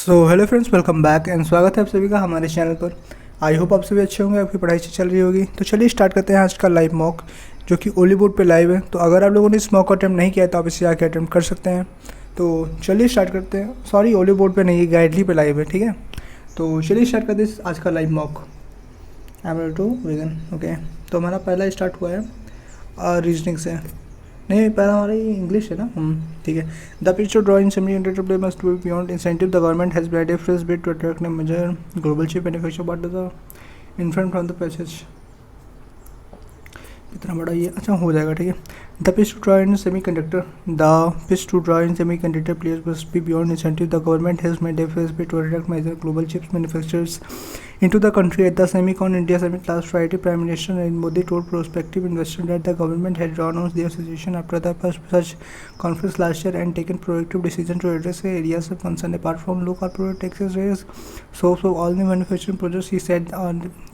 So hello friends, welcome back and स्वागत है आप सभी का हमारे चैनल पर। आई होप आप सभी अच्छे होंगे, आपकी पढ़ाई अच्छी चल रही होगी। तो चलिए स्टार्ट करते हैं आज का लाइव मॉक, जो कि ओली बोर्ड पे लाइव है। तो अगर आप लोगों ने इस मॉक को अटैम्प्ट नहीं किया है तो आप इसे आके अटैम्प्ट कर सकते हैं। तो चलिए स्टार्ट करते हैं। सॉरी, ओली बोर्ड पे नहीं, गाइडली पे लाइव है, ठीक है। तो चलिए स्टार्ट करते हैं आज का live mock. I am ready to begin. Okay, तो हमारा पहला स्टार्ट हुआ है रीजनिंग से। नहीं, पहला हमारा ये इंग्लिश है ना। ठीक है। The picture draw in semiconductor play must be beyond incentive the government has bride a fresh bid to attract a major global chip manufacture but the inference from the passage. कितना बड़ा ये, अच्छा हो जाएगा, ठीक है। The pitch to draw in semiconductor players must be beyond incentive the government has made a fresh bid to attract major global chips manufacturers into the country. At the Semicon India Summit last Friday, Prime Minister Narendra Modi told prospective investors that the government had drawn on their situation after the first such conference last year and taken proactive decisions to address areas of concern. Apart from low corporate taxes raised source of all new manufacturing projects, he said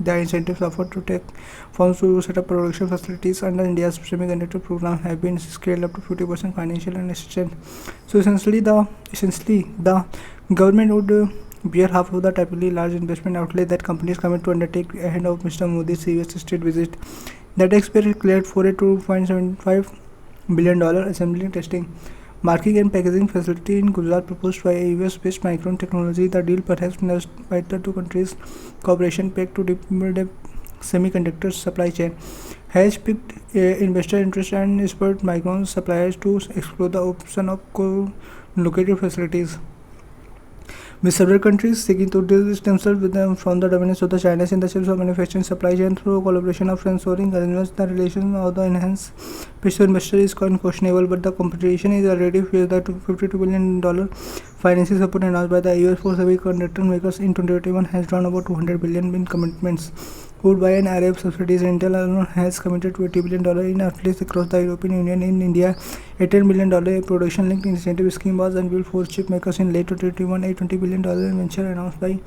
the incentives offered to tech firms to set up production facilities under India's semiconductor program have been scaled up to 50% financial and assistance. So essentially the government would bear half of the typically large investment outlay that companies commit to undertake ahead of Mr. Modi's US state visit. The taxpayer cleared for a $2.75 billion assembly testing, marking and packaging facility in Gujarat proposed by a US-based Micron Technology. The deal, perhaps nudged by the two countries' cooperation pact to build a semiconductor supply chain, has piqued investor interest and spurred Micron's suppliers to explore the option of co-located facilities, with several countries seeking to distance themselves with them from the dominance of the Chinese in the chips of manufacturing supply chain through collaboration of friendshoring arrangements. The relation of the enhanced pitch to investor is questionable, but the competition is already fierce. The $52 billion financing support announced by the US for semiconductor makers in 2021 has drawn about $200 billion in commitments would buy an array of subsidies. Intel alone has committed to $80 billion in outlets across the European Union. In India, a $10 billion production-linked incentive scheme was unveiled for chip makers in late 2021. A $20 billion venture announced by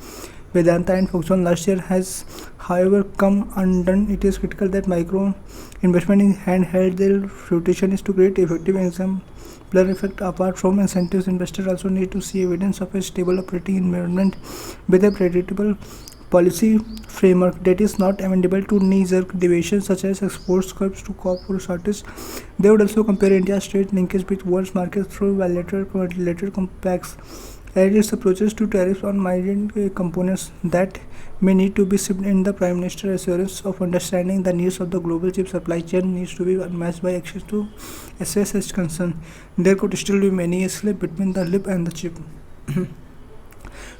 Vedanta and Foxconn last year has, however, come undone. It is critical that Micron investment in handheld their reputation is to create effective exemplar effect. Apart from incentives, investors also need to see evidence of a stable operating environment with a predictable policy framework that is not amendable to knee-jerk deviations such as export curbs to cop for shortage. They would also compare India's trade linkage with world markets through bilateral compacts and its approaches to tariffs on migrant components that may need to be sipped in. The Prime Minister's assurance of understanding the needs of the global chip supply chain needs to be matched by actions to assess such concern. There could still be many a slip between the lip and the chip.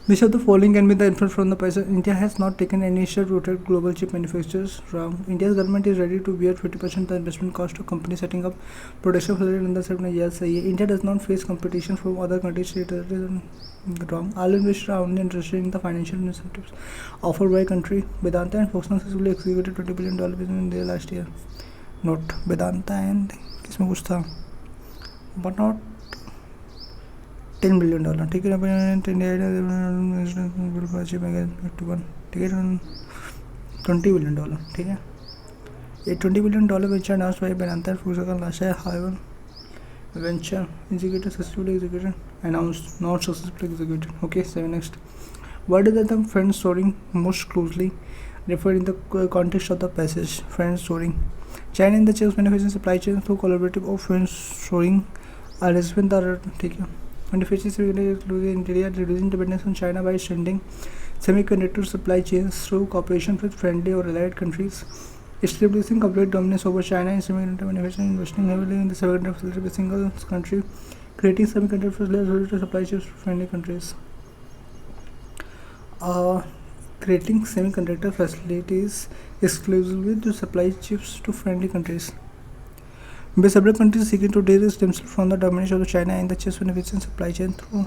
Which of the following can be the inference from the passage? India has not taken any step to protect global chip manufacturers. Wrong. India's government is ready to bear 50% the investment cost of companies setting up production facilities in the sector. Yes, India does not face competition from other countries. Wrong. All investors are only interested in the financial incentives offered by country. Vedanta and Foxconn successfully executed $20 billion business in India last year. Not Vedanta and किसमें कुछ था, but not $10 billion. ठीक है, ठीक है, $20 billion. ठीक है, a $20 billion venture announced by Vedanta and Foxconn last year. However, venture executed successfully executed, announced not successfully executed. Okay, 7 next. What is the friendshoring most closely referred in the context of the passage? Friendshoring. China in the chips manufacturing supply chain through collaborative of friendshoring arrangement are, ठीक है, manufacturing India reducing dependence on China by extending semiconductor supply chains through cooperation with friendly or allied countries, establishing complete dominance over China in semiconductor manufacturing, investing heavily in the semiconductor facility of a single country, creating semiconductor facilities to supply chips to friendly countries. Creating semiconductor facilities exclusively to supply chips to friendly countries, with several countries seeking to de-risk themselves from the domination of China in the chip manufacturing supply chain through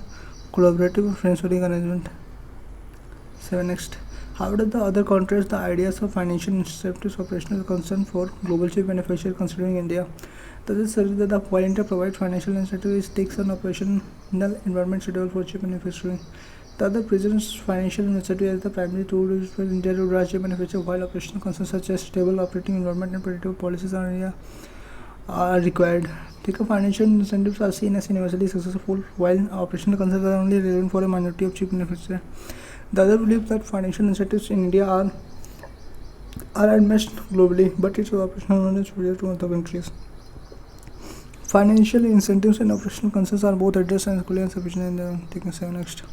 collaborative friendshoring arrangement. 7 next. How does the other contrast the ideas of financial incentives operational concern for global chip manufacturers considering India? Does it suggest that while India provides financial incentives, it takes an operational environment suitable for chip manufacturing? The other presents financial incentive as the primary tool for India to drive chip manufacturing, while operational concerns such as stable operating environment and predictable policies are India are required. ठीक है, financial incentives are seen as universally successful, while operational concerns are only relevant for a minority of chip manufacturers. The other believes that financial incentives in India are unmatched globally, but its operational knowledge is superior to other countries. Financial incentives and operational concerns are both addressed and equally insufficient in the taking 7 next.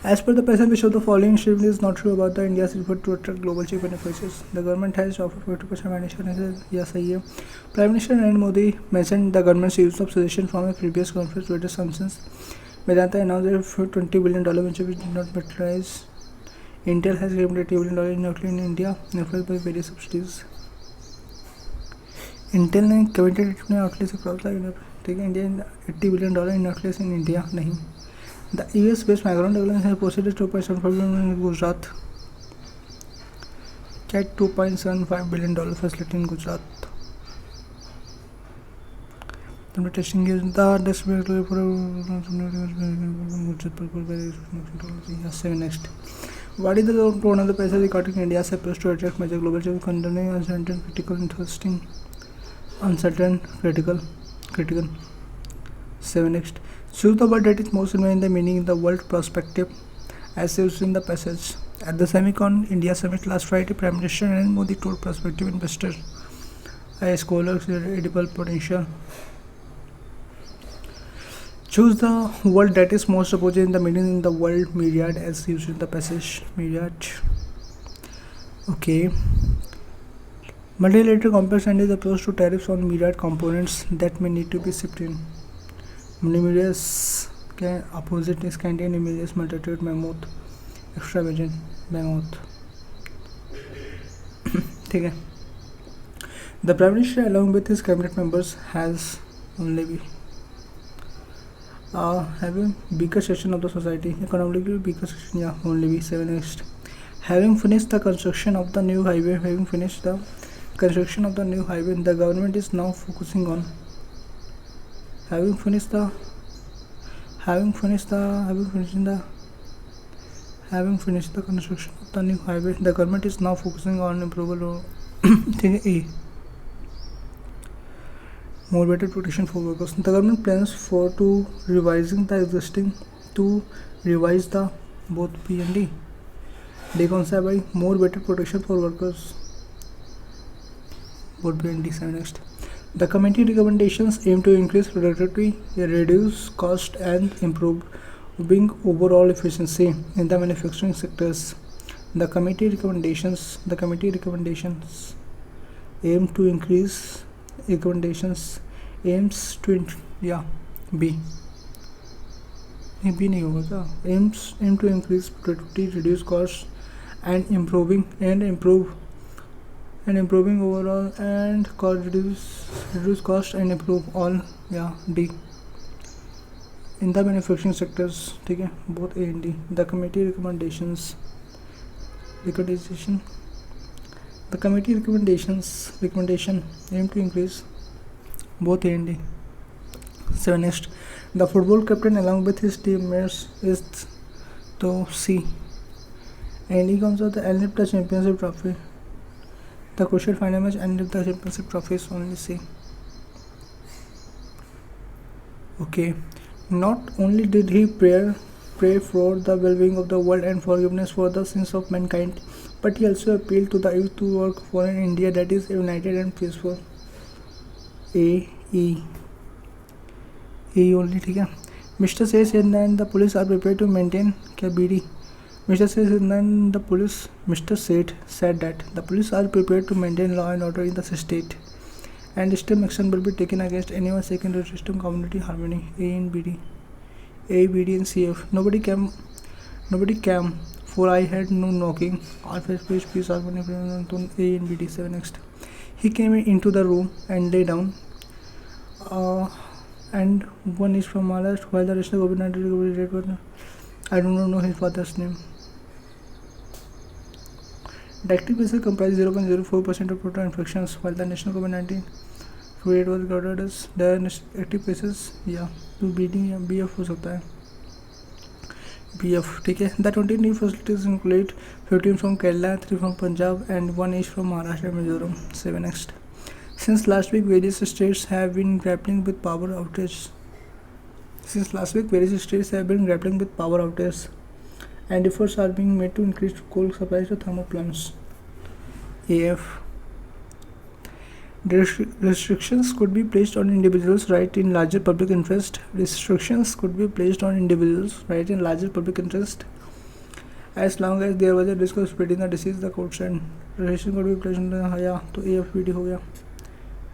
As per the present issue, the following statement is not true about the India's effort to attract global chip manufacturers. The government has offered 50% financial. Yes, सही है. Prime Minister Narendra Modi mentioned the government's use of suggestion from a previous conference to address concerns. Vedanta announced a $20 billion venture which did not materialize. Intel has claimed $80 billion in outlay in India, influenced by various subsidies. Intel ने committed अपने outlay से cross line, ठीक है, India $80 billion in outlays in India नहीं. The US based Micron development has posted 2.75 billion in Gujarat. क्या $2.75 billion facility in Gujarat. तुमने testing next. What is the tone of the press regarding India's approach to attract major global chips containing uncertain, critical, interesting, uncertain, critical. 7 next. Choose the word that is most in the meaning in the world perspective as used in the passage. At the Semicon India Summit last Friday, Prime Minister Narendra Modi told prospective investors a scholar's edible potential. Choose the word that is most opposite in the meaning in the world myriad as used in the passage. Myriad. Okay. Multilateral complex and is approach to tariffs on myriad components that may need to be shipped in. Numerous के opposite is contain numerous multitude mammoth extravagant mammoth. ठीक है. The Prime Minister along with his cabinet members has only be having weaker section of the society, economically weaker section, yeah, only be 7 next. Having finished the construction of the new highway, the government is now focusing on having finished the construction of the new highway, the government is now focusing on improving more better protection for workers. The government plans to revise the both P and D. D कौन सा है भाई? More better protection for workers. Both P and D. 7 next. The committee recommendations aim to increase productivity, reduce cost, and improving overall efficiency in the manufacturing sectors. The committee recommendations aim to increase aim to increase productivity, reduce costs, and improving overall and reduce cost and improve all, D in the manufacturing sectors. ठीक है, both A and D. The committee recommendation aim to increase both A and D. 7 next. The football captain along with his teammates is to C. And he comes out the Alnipta Championship Trophy. The crucial final match ended the Championship Trophy is only C. Okay. Not only did he pray for the well-being of the world and forgiveness for the sins of mankind, but he also appealed to the youth to work for an India that is united and peaceful. E only, ठीक है. Mr. Seth said that the police are prepared to maintain क्या BD. Mr. Seth said that the police are prepared to maintain law and order in the state, and extreme action will be taken against anyone seeking to disturb community harmony. A, B, D, and CF. Nobody came, for I had no knocking. All face peace harmony. A and B, D. 7 next. He came into the room and lay down. And one is from Maharashtra, while the rest of COVID-19 I do not know his father's name. The active cases comprise 0.04% of total infections, while the national COVID-19 rate was regarded as the active cases, BF हो सकता है, BF, ठीक है. The 20 new facilities include 15 from Kerala, 3 from Punjab, and 1 each from Maharashtra and Mizoram. 7 next. Since last week, various states have been grappling with power outage. And efforts are being made to increase coal supplies to thermal plants. AF. Restrictions could be placed on individuals' right in larger public interest. As long as there was a risk of spreading the disease, the court said. Restriction could be placed on तो AFVD हो गया.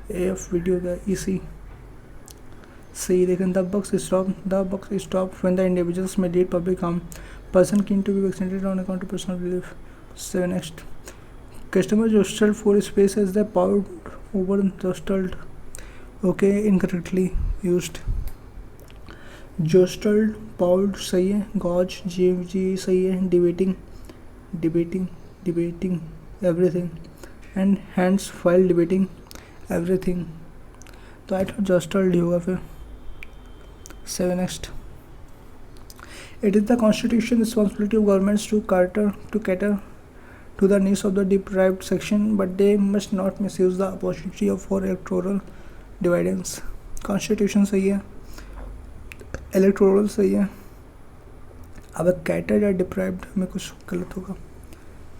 AFVD हो गया. EC. See, the buck stopped when the individuals may lead public harm. Person keen to be vaccinated on account of personal relief. 7 next. Customers jostled for space as they poured over jostled. Okay, incorrectly used. Jostled, poured सही है. Gauge, GMG सही है. Debating everything. And hands while debating everything. तो I thought jostled ही होगा फिर. 7 next. It is the constitutional responsibility of governments to cater to the needs of the deprived section, but they must not misuse the opportunity for electoral dividends. Constitution सही है, electoral सही है. अब cater या deprived में कुछ गलत होगा.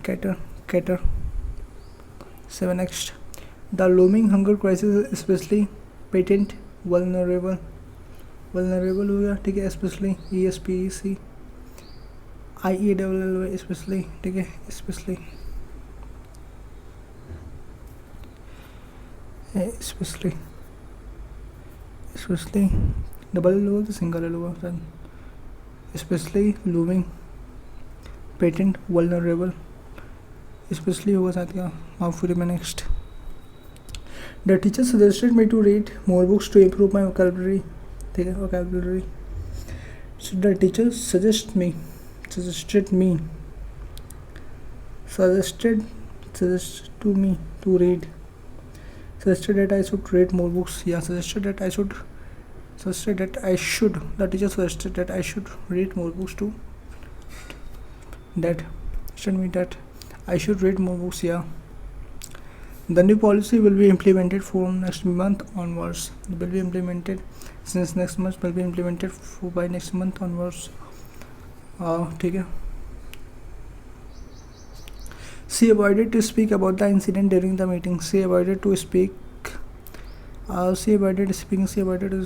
Cater. 7 next. The looming hunger crisis, especially patent, vulnerable हो गया. ठीक है. Especially ESPEC IELL especially. ठीक है. especially डबल एल होगा तो सिंगल एल होगा sir. especially looming patent vulnerable especially होगा साथ का. हाँ फिर मैं next. The teacher suggested me to read more books to improve my vocabulary. ठीक है. vocabulary. So the teacher suggested that I should read more books. Yeah, the teacher suggested that I should read more books too. That suggested me that I should read more books. Yeah. The new policy will be implemented from next month onwards. Since next month will be implemented by next month onwards. ठीक है. She avoided to speak about the incident during the meeting. She avoided speaking. She avoided is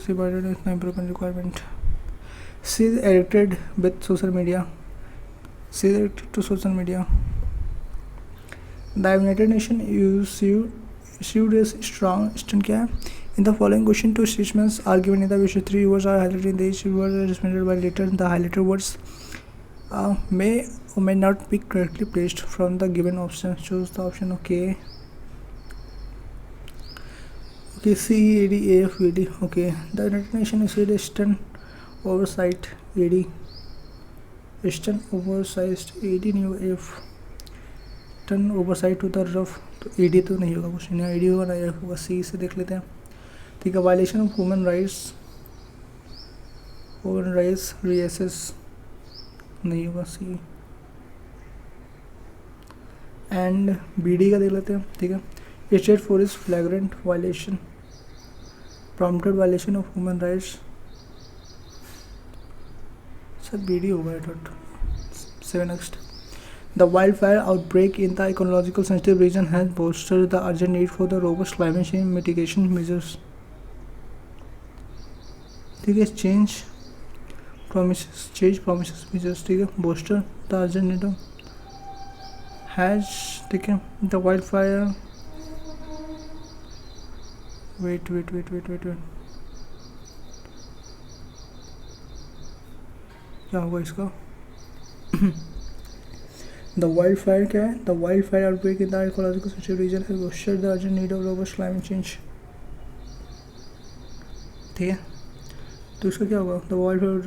my improvement requirement. She is addicted with social media. The United Nations issued a strong stand क्या है? In the following question, two statements are given in the which three words are highlighted in the each word are responded by letter. The highlighted words may or may not be correctly placed from the given option. Choose the option. Okay, C, A, D, A, F, V, D. Okay, the United Nations issued a stern oversight AD. Stern oversized AD नहीं होगा. F turn oversight to the rough. तो AD तो नहीं होगा question. यहाँ AD होगा ना F होगा. C से देख लेते हैं. ठीक है. वायलेशन ऑफ ह्यूमन राइट्स रीएसेस नहीं होगा. C एंड BD का देख लेते हैं. ठीक है. State for is फ्लैग्रेंट violation prompted violation of human rights. Sir BD होगा. 7 next. The wildfire outbreak in the ecological sensitive region has bolstered the urgent need for the robust climate change mitigation measures. ठीक है. change promises measures. ठीक है. bolster the urgent need has. ठीक है. the wildfire wait क्या होगा इसका? The wildfire क्या है? The wildfire outbreak in the ecological sensitive region has bolstered the urgent need of robust climate change. ठीक है. तो इसका क्या होगा? The wildfire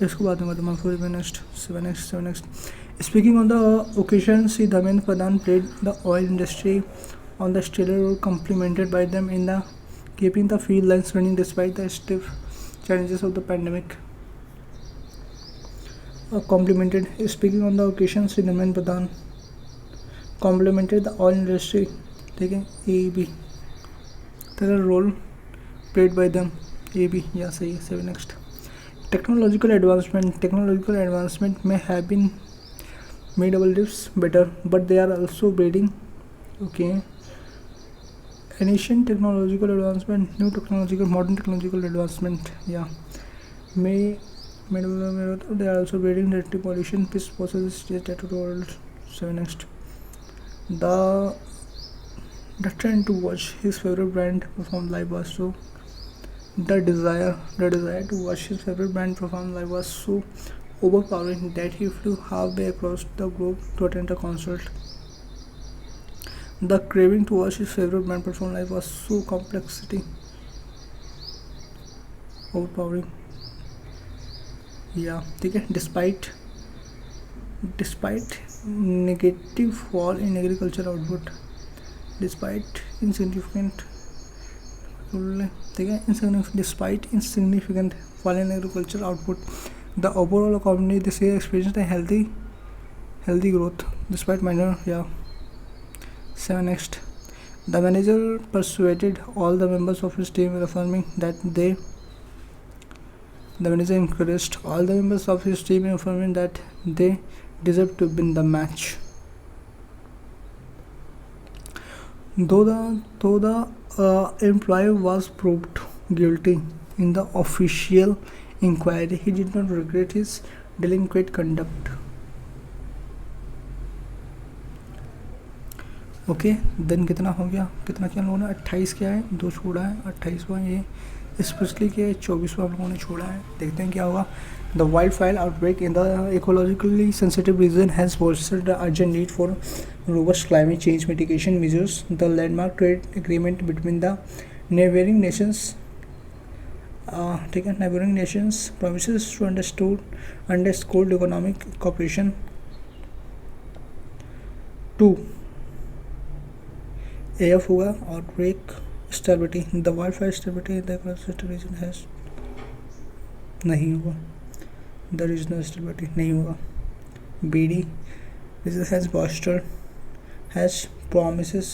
इसको बाद में बताऊँ. फिर मैं next 7 next. Speaking on the occasion, Sri Dharmendra Pradhan praised the oil industry on the stellar role complimented by them in the keeping the field lines running despite the stiff challenges of the pandemic. Speaking on the occasion, Sri Dharmendra Pradhan complimented the oil industry. ठीक है, A B the role played by them, A B, yeah, सही है. 7 next. Technological advancement may have been made our lives better, but they are also breeding, okay, ancient technological advancement, modern technological advancement, yeah, may they are also breeding dirty pollution, peace processes state at the world. 7 next. The trend to watch his favorite band perform live was so the desire to watch his favorite band perform live was so overpowering that he flew halfway across the globe to attend a concert. The craving to watch his favorite band perform live was so overpowering. Yeah, ठीक है. Despite negative fall in agriculture output, despite insignificant fall in agricultural output, the overall economy this year experienced a healthy growth despite minor. Yeah. 7 next. The manager persuaded all the members of his team, affirming that the manager encouraged all the members of his team, affirming that they deserved to win the match. Though the employee was proved guilty in the official inquiry, he did not regret his delinquent conduct. Okay, then कितना हो गया, कितना क्या लोगों ने 28 किया है, 2 छोड़ा है, 28वां ये स्पेशली किया है, 24वां लोगों ने छोड़ा है. देखते हैं क्या होगा. The wildfire outbreak in the ecologically sensitive region has bolstered the urgent need for robust climate change mitigation measures. The landmark trade agreement between the neighboring nations promises to underscore economic cooperation. 2. AF होगा outbreak stability. The wildfire stability in the ecologically region has नहीं होगा. The regional stability नहीं होगा. BD this has promises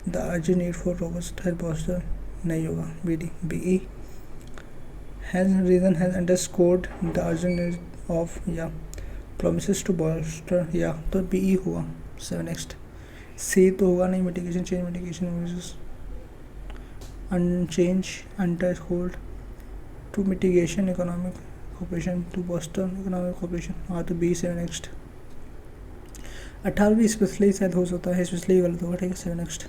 the urgent need for robust has bolstered नहीं होगा. BD. BE has underscored the urgent need of promises to bolster, तो BE होगा. 7 next. C तो होगा नहीं, mitigation measures underscored to mitigation economic cooperation to bolster economic cooperation. हाँ तो B. 7 next. 18वीं specially शायद हो सकता है, स्पेशली गलत होगा. ठीक है. 7 नेक्स्ट.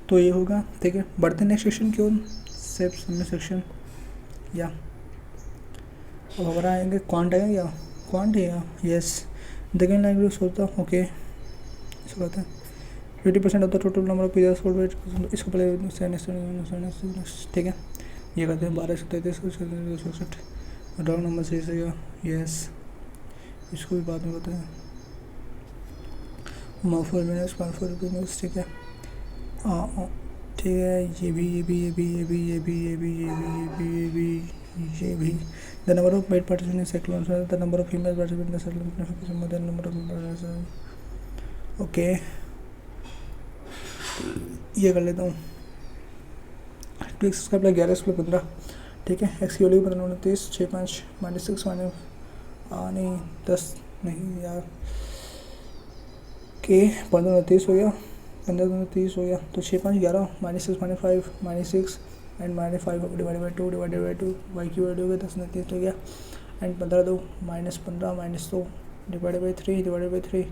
तो ये होगा. ठीक है. बढ़ते नेक्स्ट सेक्शन की ओर. सेक्शन या अब हमारा आएंगे क्वांट है या क्वांट है या यस सेकेंड लैंग्वेज होता. ओके, इसको कहते हैं 50% of the total number of periods for इसको पहले. ठीक है. ये कहते हैं 1233 राउंड नंबर सही से यस. इसको भी बाद में कहते हैं माफर मिनट्स 5 मिनट्स. ठीक है. ठीक है. ये भी the number of male participant in cyclone, the number of female participant in cyclone, the number of. Okay, ये कर लेता हूँ. 2x का 11 + 15. ठीक है. एक्स की वैल्यू 15 29 6 5 -6 नहीं 10 नहीं यार. के 15 30 हो गया, 15 30 हो गया. तो 6 5 11 -6 -5 -6 एंड -5 डिवाइडेड बाई 2 वाई की वैल्यू हो गया 10 30 हो गया. एंड 15 2 -15 -2 डिवाइडेड बाई 3 -2/3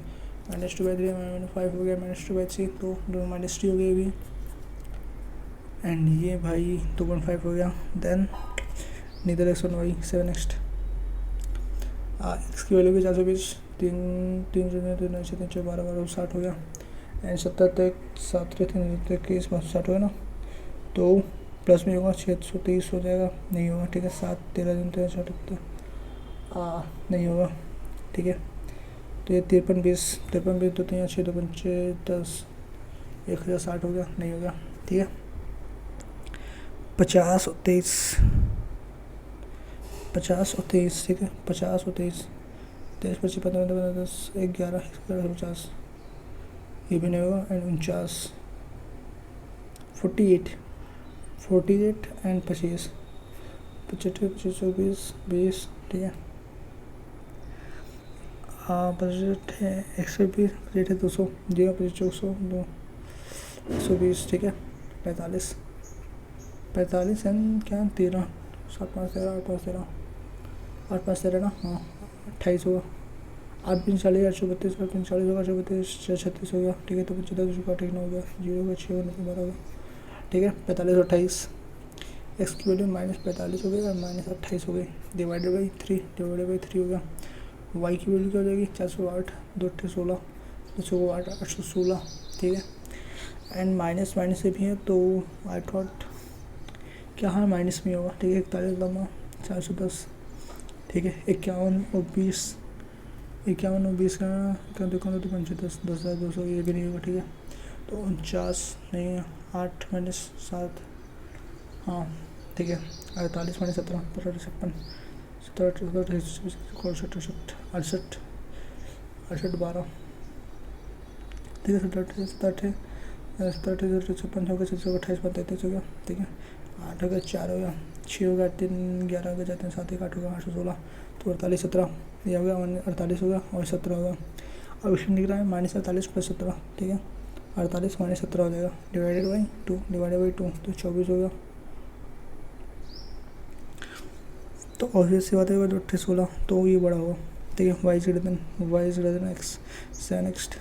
-2/3 -5 हो गया -2/3. तो 2 - 3 हो गया भी. एंड ये भाई 2.5 हो गया. Then neither X 1 Y. 7 next. X की वैल्यू भी 420 3 12 60 हो गया. एंड 70 तक 7 3 21 60 हो गया ना. तो प्लस में होगा 630 हो जाएगा. नहीं होगा. ठीक है. 7 13 60 नहीं होगा. ठीक है. तो ये 53 20 2 3 6 2 5 10 1060 हो गया. नहीं होगा. ठीक है. 50 और 23 ठीक है. 50 और 23 23 25 15 10 11 50 ये भी नहीं होगा. एंड 49 48 एंड 25, 25 24 20, ठीक है। 25 है 120, 25 है 200, 25 200 2 120, ठीक है। 45 एंड क्या 13, 7 5 13 8 5 13 8 5 13 ना, हाँ 28 होगा। 8 3 40 832, 8 3 40 होगा 832, 6 36 हो गया, ठीक है। तो 15 का ठीक हो गया, 0 होगा 6 होगा 12 होगा, ठीक है। 45 और 28, एक्स की वैल्यू -45 हो गई और -28 हो गई, डिवाइडेड बाई 3 हो गया। वाई की वैल्यू क्या हो जाएगी 408, 2 8 16, 208 816, ठीक है। एंड माइनस से भी है तो आई थॉट क्या हाँ माइनस में होगा, ठीक है। 41 लम्बा 410, ठीक है। 51 और 20 का क्या देखो तो 510, 10,200, ये भी नहीं होगा, ठीक है। तो 49 नहीं है, 8 -7, हाँ ठीक है। 48 -17, 55 56, 67 68 12, ठीक है। 57 56 हो गया, 28 35 हो गया, ठीक है। 8 हो गया, 4 हो गया, 6 हो गया, 3 11 हो गया, 4 3 7 1 8 हो गया, 816, तो 48 17 ये हो गया, 48 हो गया और 17 हो गया। अब इसमें दिख रहा है -48 + 17, ठीक है। 48 - 17 हो जाएगा, डिवाइडेड बाई 2 तो 24 हो गया। तो ऑब्वियस सी बात है 2 8 16, तो ये बड़ा होगा, ठीक है। y > x, से नेक्स्ट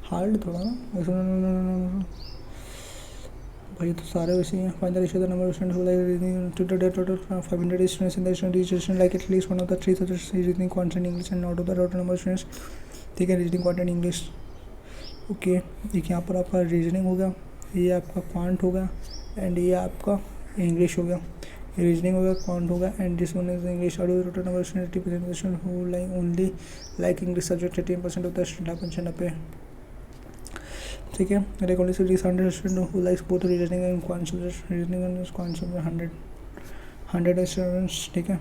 हार्ड थोड़ा ना भाई, तो सारे वैसे ही हैं। Find the ratio the number of students who like reasoning total 500 students in the student like at least one of the 3 subjects reasoning, quantity, English and out of the total number of students, ठीक है। Reasoning, quantity, English, okay. एक यहाँ पर आपका reasoning हो गया, ये आपका क्वांट हो गया एंड ये आपका इंग्लिश हो गया। रीजनिंग हो गया, क्वांट हो गया and this one is English. Out of the total number of students 80% student who like only like English subject, 18% of the student 95, ठीक है। Like only 100 student who likes both reasoning and quant subject, reasoning and quant subject 100 students, ठीक है।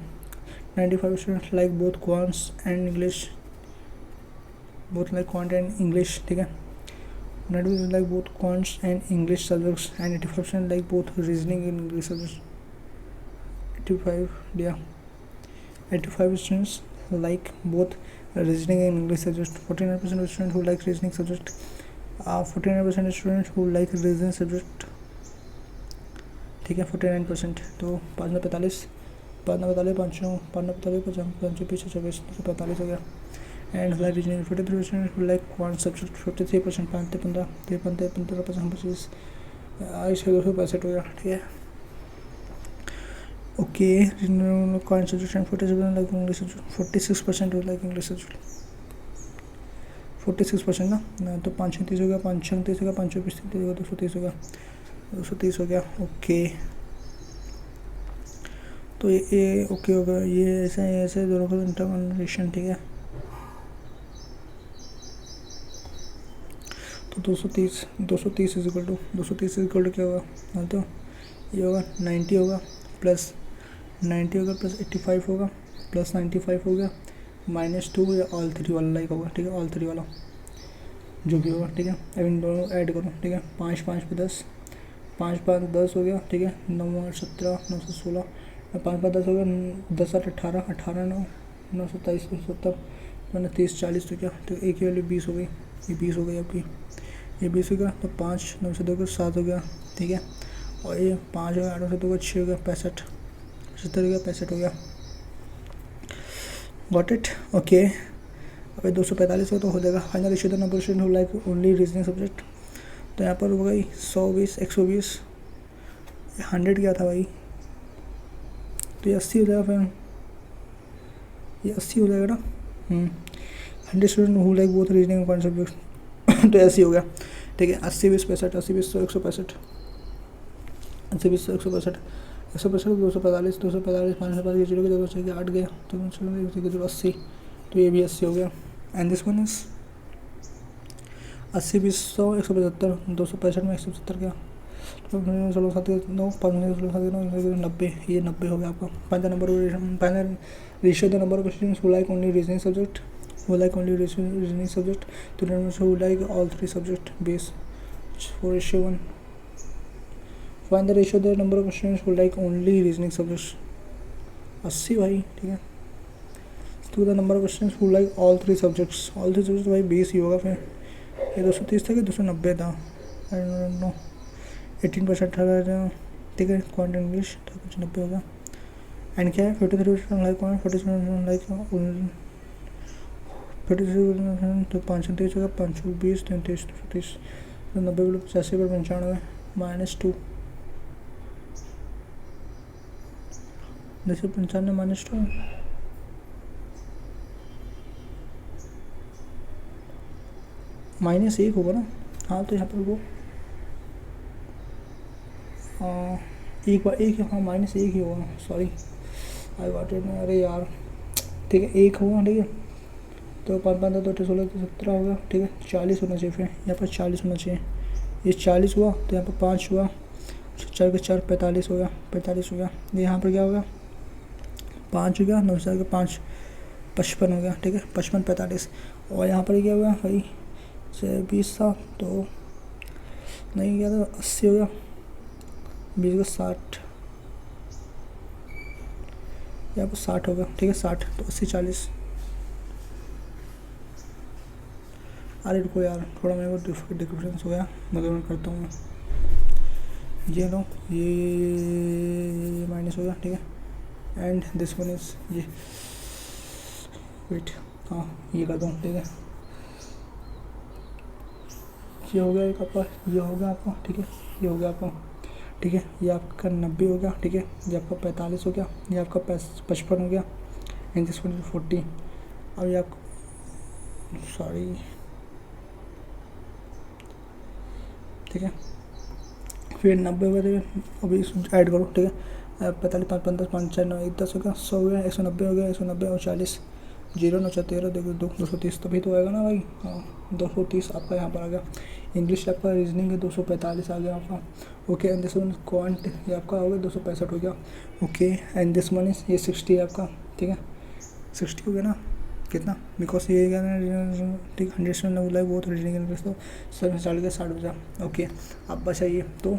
95 students like both quants and English, both like quant and English, ठीक है। 90 like both quants and English subjects and 85% like both reasoning and English subjects. 85 students like both reasoning and English subject. 49% of students who like reasoning subject. 49% of students who like reasoning subject, ठीक है। 49%, तो 5 45 5 45 पीछे 24 45 हो गया। And like reasoning 43% who like quant subject, 53% 5 15 15 25 ऐसे 265 हो गया, ठीक है। Okay, quant subject and 47 like English subject, 46% like English subject, 46% ना, तो 5 36 हो गया, 5 36 हो गया, 5 24 30 हो गया, 230 हो गया, 230 हो गया, ओके। तो ये ओके होगा, ये ऐसे दोनों का इंटरकनेक्शन, ठीक है। तो 230 इज इक्वल टू क्या होगा, हाँ तो ये होगा 90 होगा प्लस 85 होगा प्लस 95 हो गया -2 या ऑल 3 वाला लाइक होगा, ठीक है। ऑल 3 वाला जो भी होगा, ठीक है। अब इन दोनों ऐड करो, ठीक है। 5 5 पे 10, 5 5 10 हो गया, ठीक है। 9 8 17 9 16, 5 5 10 हो गया, 10 8 18 18 9 9 27 70 मैंने 30 40, तो क्या, तो एक ही वाली 20 हो गई, ये 20 हो गई आपकी, ये 20 हो गया। तो 5 9 से 2 को 7 हो गया, ठीक है। और ये 5 हो गया, 8 से 2 को 6 हो गया, 65 70 हो गया, 65 हो गया, गॉट इट, ओके। अब 245 तो हो जाएगा। Final ratio the number student who like only reasoning subject, तो यहाँ पर हो गई 120 120, 100 क्या था भाई, तो ये 80 हो जाएगा, फिर ये 80 हो जाएगा ना। 100 student who like both reasoning and quant subject, तो 80 हो गया, ठीक है। 80 20 65, 80 20 100 165, 80 20 165 165 245 245 545 0 के 2 से 8 गया, तो 80, तो ये भी 80 हो गया। एंड दिस वन इज 80 20 100 175 265 में 170 गया, तो 16 7 9 5 16 7 9 90, ये 90 हो गया आपका। Final ratio the number of students who like only reasoning subject, तो who like all 3 subject base 4:1, find the ratio the number of students who like only reasoning subjects. 80 भाई, ठीक है। तो the number of students who like all three subjects, भाई 20 ही होगा फिर। ये 230 था कि 290 था, आई डोंट नो। 18% था, ठीक है। क्वांट इंग्लिश था कुछ 90 होगा। एंड क्या है 53% लाइक 47% लाइक 53 तो 530 होगा, 520 33 230 तो 90 पर 85 पर 95 -2 जैसे 95 -2 -1 होगा ना। हाँ तो यहाँ पर वो एक बार एक, हाँ -1 ही होगा, सॉरी आई गॉट इट। अरे यार ठीक है, 1 होगा, ठीक है। तो 5 5 2 16 तो 17 होगा, ठीक है। 40 होना चाहिए, फिर यहाँ पर 40 होना चाहिए। ये 40 हुआ तो यहाँ पर 5 हुआ, 4 के 4 45 हो गया, 45 हो गया। ये यहाँ पर क्या हो गया 5 हो गया, 9 4 के 5 55 हो गया, ठीक है। 55 45 और यहाँ पर क्या हो गया भाई से 20 था तो नहीं गया था, 80 हो गया, 20 का 60, यहाँ पर 60 हो गया, ठीक है। 60 तो 80 40। अरे रुको यार, थोड़ा मेरे को डिफरेंस हो गया, मतलब मैं करता हूँ। ये लो, ये माइनस हो गया, ठीक है। एंड दिस वन इज ये, वेट, हाँ ये कर दूँ, ठीक है। ये हो गया एक आपका, ये हो गया आपका, ठीक है। ये हो गया आपका, ठीक है। ये आपका 90 हो गया, ठीक है। ये आपका 45 हो गया, ये आपका 55 हो गया। And this one is 40। अब ये आपका, सॉरी, ठीक है। फिर 90 हो गया, अभी ऐड करो, ठीक है। 45 5 5 10 5 4 9 1 10 हो गया, 100 हो गया, 190 हो गया, 190 और 40 0 9 4 13 देखो 230 तभी तो आएगा ना भाई। हाँ 230 आपका यहाँ पर आ गया। इंग्लिश आपका रीजनिंग है 245 आ गया आपका, okay. And this one quant ये आपका हो गया 265 हो गया, okay. And this one is ये 60 है आपका, ठीक है। 60 हो गया ना, कितना, बिकॉज ये क्या ना, ठीक 100 लाइक वो तो रीजनिंग इंग्लिश तो 7 के 60 बचा, ओके। अब बचा ये तो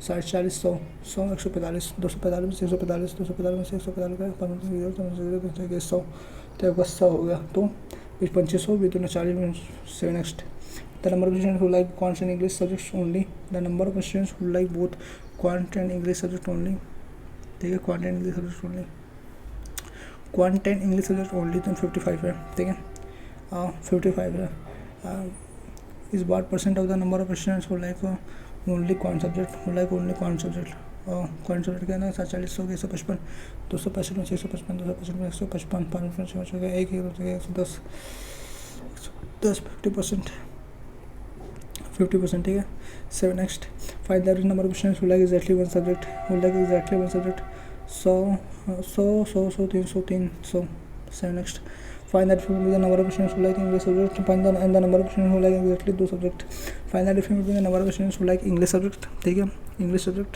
60 40 100 100 145 245 145 245 145 का 100 तो आपका 100 हो गया। तो 2500 भी तो 40 7 next. The number of students who like quant and English subjects only, the number of students who like both quant and English subject only, ठीक है। Quant and English subject only, quant and English subject only तो 55 है, ठीक है। 55 है। इस बार percent of the number of students who like only quant subject, who like only quant subject. Quant subject क्या है ना, 40 हो गया, 155 265 में 655 255 में 155 5 हो गया, 1 110 50%, ठीक है। 7 next. Find the number of students who like exactly one subject, who like exactly one subject 100 100 300 300। 7 next. Find the difference between the number of students who like English subject and the number of students who like exactly 2 subject. Find the difference between the number of students who like English subject, ठीक है। English subject,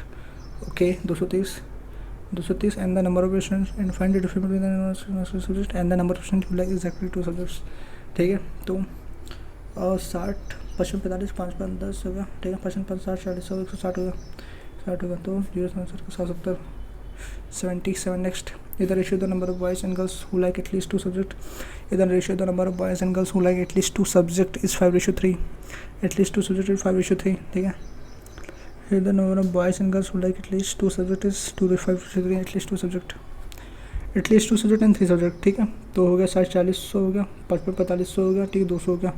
okay 230 and the number of students, and find the difference between the number of English subject and the number of students who like exactly 2 subjects, ठीक है। तो 60 55 45 5 5 10 हो गया, ठीक है। 55 5 60 40 100 160 हो गया, तो 0 70 77 next. Either ratio the number of boys and girls who like at least 2 subject. Either ratio the number of boys and girls who like at least 2 subject is 5:3. At least 2 subject is 5:3, ठीक है। Here the number of boys and girls who like at least 2 subject is 2:5:3. At least 2 subject. At least 2 subject and 3 subject, ठीक है। तो हो गया 60 40 100 हो गया, 55 45 100 हो गया, ठीक है। 200 हो गया,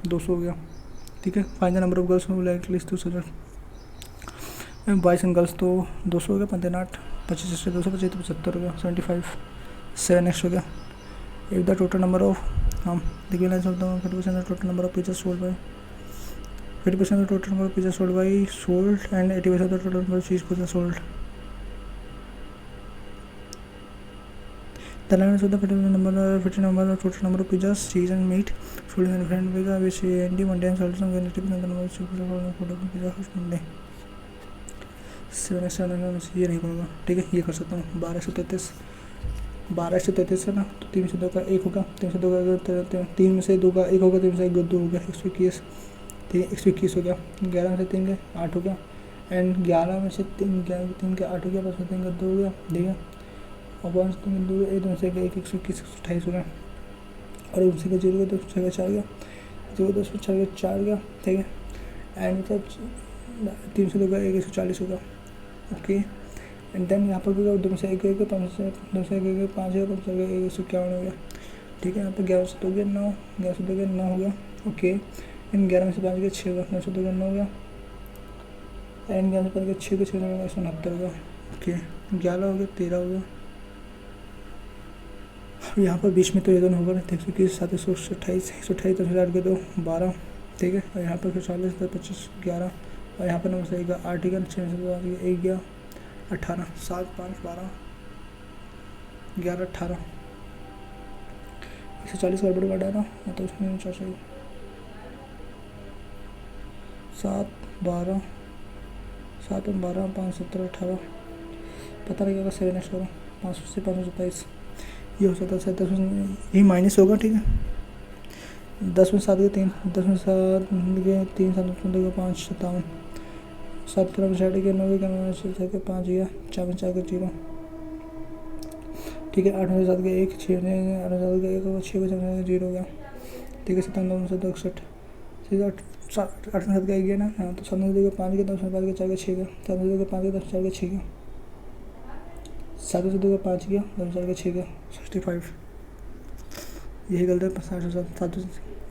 200 हो गया, ठीक है। Find the number of girls who like at least 2 subject. Boys and girls तो 200 हो गया, 58 25 से 225 तो 75 हो गया, 75 7 नेक्स्ट हो गया। If the total number of हम देखिए 50% total number of pizza sold by 50% total number of pizza sold by sold and 80% total number of cheese pizza sold. The limits of the total number of pizzas, cheese and meat sold in different pizza which and maintain solution when it depends on the number of pizza Monday 7 ये नहीं करूँगा, ठीक है। ये कर सकता हूँ 1233 है ना, तो 3 से 2 का 1 होगा, 3 से 2 का 3 में से 2 का 1 होगा, 3 से 1 2 हो गया, 121, ठीक है। 121 हो गया, 11 से 3 का 8 हो गया। एंड 11 में से 3 के 8 हो गया, 5 में 3 का 2 हो गया, ठीक है, और 5 3 का 2 एक 2 से 1 121 128 हो गया, और उसी का 0 का 2 6 का 4 गया, 0 10 4 का 4 गया, ठीक है, एंड मतलब 3 से 2 का 1 140 होगा, ओके। एंड देन यहाँ पर भी 2 से 1 1 5 से 2 से 1 1 5 है, 5 से 1 151 हो गया, ठीक है। यहाँ पर 11 से 2 गया 9, 11 से 2 गया 9 हो गया, ओके। एंड 11 में से 5 गया 6 होगा, 9 से 2 गया 9 हो गया, एंड 11 से 5 गया 6 का 6 हो गया 169 हो गया, ओके। 11 हो गया 13 हो गया, यहाँ पर बीच में तो ये दोनों होगा, 121 7 128 128 10 8 के 2 12, ठीक है, और यहाँ पर 40 25 11, और यहाँ पर नंबर से 8 गया 6 से 1 गया 18 7 5 12 11 18 140 गड़बड़ का डाला तो उसमें 4 7 12 7 12 5 17 18 पता लगेगा 7 एक्स करो 5 से 527 ये हो सकता है 10 में ये माइनस होगा, ठीक है। 10 में 7 के 3 10 में 7 के 3 7 में 5 57 7 में 6 के 9 के 9 के 5 गया 4 में 4 के 0, ठीक है। 8 में 7 के 1 6 में 8 में 7 के 1 6 में 0 हो गया, ठीक है। 57 में 7 61 सीधा 8 में 7 का 1 गया ना, हाँ, तो 7 में 2 के 5 गया 10 में 5 के 4 के 6 गया 7 में 2 के 5 गया 10 4 के 6 गया 7 में 2 के 5 गया 10 4 के 6 गया 65, यही गलत है। 7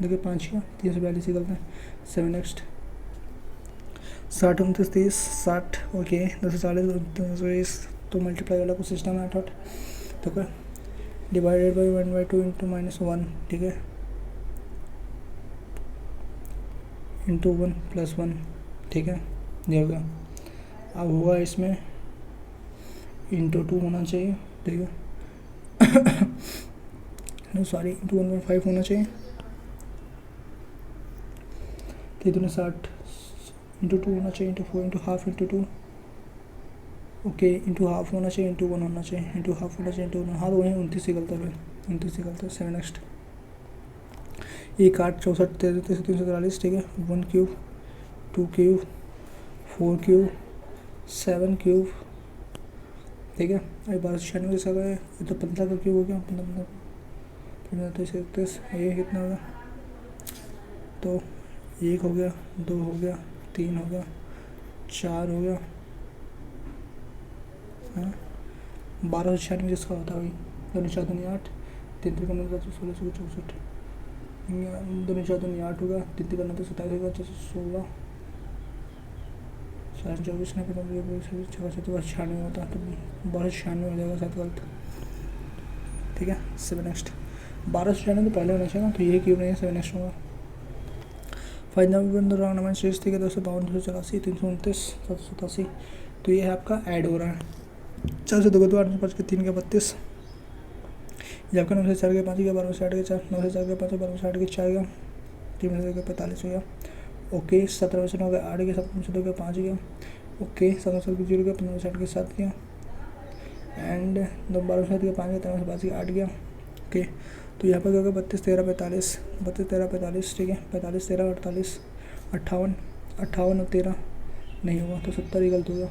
2 के 5 गया 342 ही गलत है। 7 नेक्स्ट 60 29 30 60, ओके। 240 तो मल्टीप्लाई वाला कुछ सिस्टम है 8 तो क्या डिवाइडेड बाई 1/2 इंटू -1, ठीक है, इंटू 1 + 1, ठीक है, ये हो गया। अब होगा इसमें इंटू 2 होना चाहिए, ठीक है, नहीं सॉरी इंटू 1/5 होना चाहिए, कितने 60 इंटू 2 होना चाहिए, into 4 into half into 2, okay, into half होना चाहिए, इंटू 1 होना चाहिए, इंटू हाफ होना चाहिए, इंटू 1, हाँ, तो वहीं 29 ही गलत है, 29 ही गलत है। 7 नेक्स्ट 1 8 64 33 343, ठीक है, 1 क्यूब 2 क्यूब 4 क्यूब 7 क्यूब, ठीक है। अरे 1296 जैसा है, ये तो 15 का क्यूब हो गया, 15 31 ये कितना होगा, तो 1 हो गया 2 हो गया 3 हो गया 4 हो गया, हाँ, 1296 जिसका होता है वही 2 4 2 8 3 3 16 64 2 4 2 8 होगा 3 3 27 होगा 16 4 24 ने 96 होता तो 1296 हो जाएगा साथ गलत, ठीक है। 7 नेक्स्ट 1296 तो पहले होना चाहिए ना, तो ये क्यों नहीं है, 7 नेक्स्ट होगा। 5 नंबर राउंड नंबर सीरीज, ठीक है, 252 284 329 787, तो ये है आपका ऐड हो रहा है। 4 से 2 का 2 8 में 5 के 3 के 32, ये आपका 9 से 4 के 5 गया 12 से 8 के 4 9 से 4 के 5 12 से 8 के 4 गया 3 में से 2 के 45 हो गया, ओके। 17 में से 9 के 8 गया 7 में से 2 के 5 गया, ओके। 7 में से 0 गया 15 में से 8 के 7 गया, एंड 12 से 7 के 5 गया 13 में से 5 के 8 गया, ओके। तो यहाँ पर क्या होगा 32 13 45 32 13 45, ठीक है, 45 13 48 58 58 और 13 नहीं हुआ तो 70 ही गलत होगा,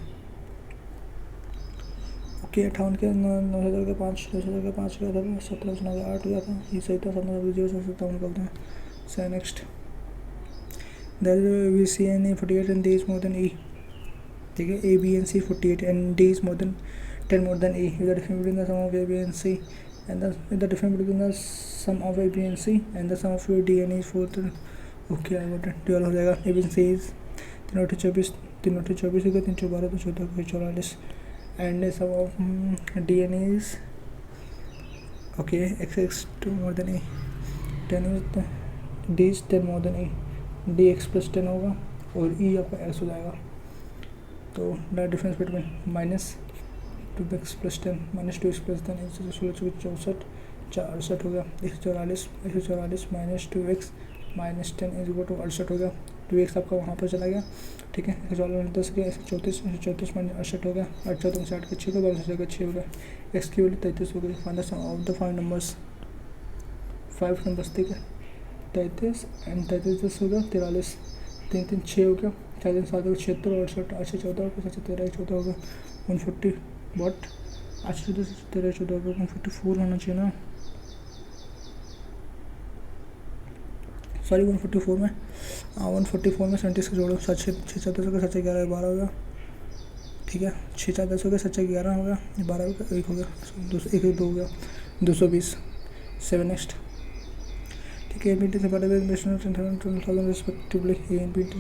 ओके। 58 के 9 के 5 2 के 5 गया था 17 से 9 के 8 गया था, ये सही था। 17 0 से 57 निकलते हैं। So next that V C N A 48 and D is more than E, ठीक है, A B N C 48 and D is more than 10 more than e, with the difference between the sum of a b and c and the difference between the sum of a b and c and the sum of your d and e is 4, okay I got it, 12 हो जाएगा। ए B C is 3 8 24 3 8 24 होगा 3 12 तो 14 44 and sum of D N E is okay X X 2 more than e 10 is D is 10 more than e, D X plus 10 होगा और ई आपका x हो जाएगा। तो the difference between minus 2x + 10 -2x + 10 64 68 हो गया 144 -2x - 10 = 68 हो गया। 2x आपका वहाँ पर चला गया, ठीक है। 10 के 134 -38 हो गया 8 14 60 के 6 को 12 से 6 हो गया, x की वैल्यू 33 हो गई। Find the sum of the 5 numbers, 5 numbers, ठीक है, 33 एंड 33 10 हो गया 43 3 3 6 हो गया, 4 3 7 हो गया 76 और 68 8 14 हो गया 13 14 हो गया 140 बट 8 14 13 14 हो गया 144 होना चाहिए ना, सॉरी 144 में 144 में 76 जोड़ो 7 6 4 10 हो गया 7 11 12 हो गया, ठीक है 6 4 10 हो गया 7 6 11 हो गया 12 हो गया 1 हो गया 1 2 हो गया 220 7 नेक्स्ट, ठीक है। एनपीटी से बड़े investment 10,000 respectively, NPT